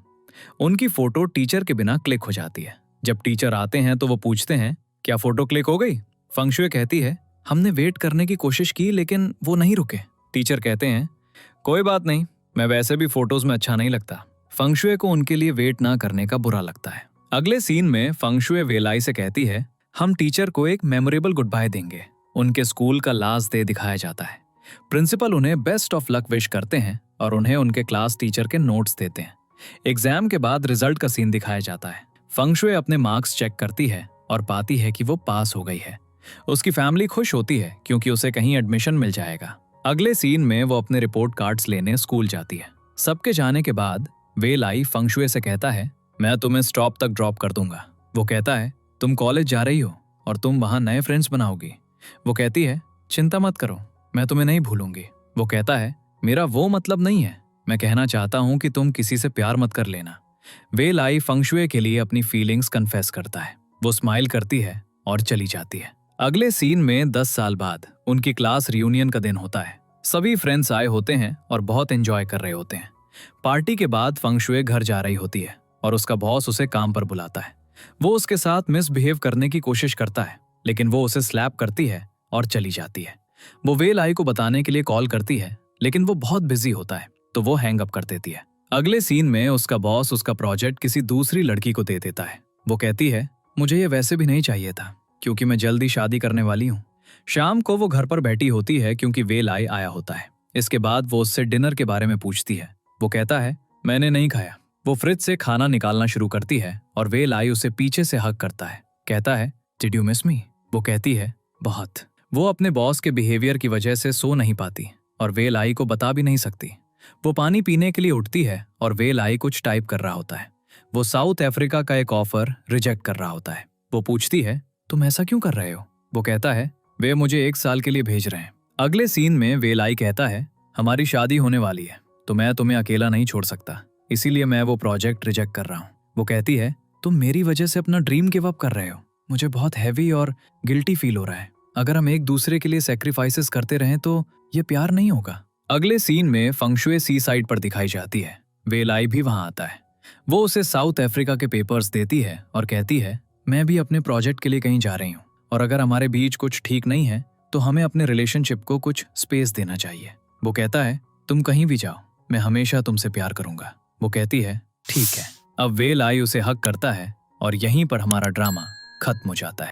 उनकी फोटो टीचर के बिना क्लिक हो जाती है। जब टीचर आते हैं तो वो पूछते हैं, क्या फोटो क्लिक हो गई? फांग शुए कहती है, हमने वेट करने की कोशिश की लेकिन वो नहीं रुके। टीचर कहते हैं, कोई बात नहीं, मैं वैसे भी फोटोज में अच्छा नहीं लगता। फांग शुए को उनके लिए वेट ना करने का बुरा लगता है। अगले सीन में फांग शुए वेलाई से कहती है, हम टीचर को एक मेमोरेबल गुड बाय देंगे। उनके स्कूल का लास्ट डे दिखाया जाता है। प्रिंसिपल उन्हें बेस्ट ऑफ लक विश करते हैं और उन्हें उनके क्लास टीचर के नोट्स देते हैं। एग्जाम के बाद रिजल्ट का सीन दिखाया जाता है। फांग शुए अपने मार्क्स चेक करती है और पाती है कि वो पास हो गई है। उसकी फैमिली खुश होती है क्योंकि उसे कहीं एडमिशन मिल जाएगा। अगले सीन में वो अपने रिपोर्ट कार्ड्स लेने स्कूल जाती है। सबके जाने के बाद वे लाई फांग शुए से कहता है, मैं तुम्हें स्टॉप तक ड्रॉप कर दूंगा। वो कहता है, तुम कॉलेज जा रही हो और तुम वहां नए फ्रेंड्स बनाओगी। वो कहती है, चिंता मत करो, मैं तुम्हें नहीं भूलूंगी। वो कहता है, मेरा वो मतलब नहीं है, मैं कहना चाहता हूं कि तुम किसी से प्यार मत कर लेना। वे लाई फांग शुए के लिए अपनी फीलिंग्स कन्फेस करता है। वो स्माइल करती है और चली जाती है। अगले सीन में 10 साल बाद उनकी क्लास रियूनियन का दिन होता है। सभी फ्रेंड्स आए होते हैं और बहुत एंजॉय कर रहे होते हैं। पार्टी के बाद फांग शुए घर जा रही होती है और उसका बॉस उसे काम पर बुलाता है। वो उसके साथ मिसबिहेव करने की कोशिश करता है लेकिन वो उसे स्लैप करती है और चली जाती है। वो वेल आई को बताने के लिए कॉल करती है, लेकिन वो बहुत बिजी होता है तो वो हैंग अप कर देती है। अगले सीन में उसका बॉस उसका प्रोजेक्ट किसी दूसरी लड़की को दे देता है। वो कहती है, मुझे ये वैसे भी नहीं चाहिए था क्योंकि मैं जल्दी शादी करने वाली हूँ। शाम को वो घर पर बैठी होती है क्योंकि वेल आई आया होता है। इसके बाद वो उससे डिनर के बारे में पूछती है। वो कहता है, मैंने नहीं खाया। वो फ्रिज से खाना निकालना शुरू करती है और वेल आई उसे पीछे से हग करता है। कहता है, डिड यू मिस मी? वो कहती है, बहुत। वो अपने बॉस के बिहेवियर की वजह से सो नहीं पाती और वेल आई को बता भी नहीं सकती। वो पानी पीने के लिए उठती है और वेल आई कुछ टाइप कर रहा होता है। वो साउथ अफ्रीका का एक ऑफर रिजेक्ट कर रहा होता है। वो पूछती है, तुम ऐसा क्यों कर रहे हो? वो कहता है, वे मुझे 1 साल के लिए भेज रहे हैं। अगले सीन में वेल आई कहता है, हमारी शादी होने वाली है तो मैं तुम्हें अकेला नहीं छोड़ सकता, इसीलिए मैं वो प्रोजेक्ट रिजेक्ट कर रहा हूँ। वो कहती है, तुम मेरी वजह से अपना ड्रीम गिव अप कर रहे हो। मुझे बहुत हैवी और गिल्टी फील हो रहा है। अगर हम एक दूसरे के लिए सैक्रिफाइसेस करते रहें तो ये प्यार नहीं होगा। अगले सीन में फंगशुए सी साइड पर दिखाई जाती है। वेल आई भी वहां आता है। वो उसे साउथ अफ्रीका के पेपर्स देती है और कहती है, मैं भी अपने प्रोजेक्ट के लिए कहीं जा रही हूँ और अगर हमारे बीच कुछ ठीक नहीं है तो हमें अपने रिलेशनशिप को कुछ स्पेस देना चाहिए। वो कहता है, तुम कहीं भी जाओ, मैं हमेशा तुमसे प्यार करूंगा। वो कहती है, ठीक है। अब वेल आई उसे हक करता है और यहीं पर हमारा ड्रामा खत्म हो जाता है।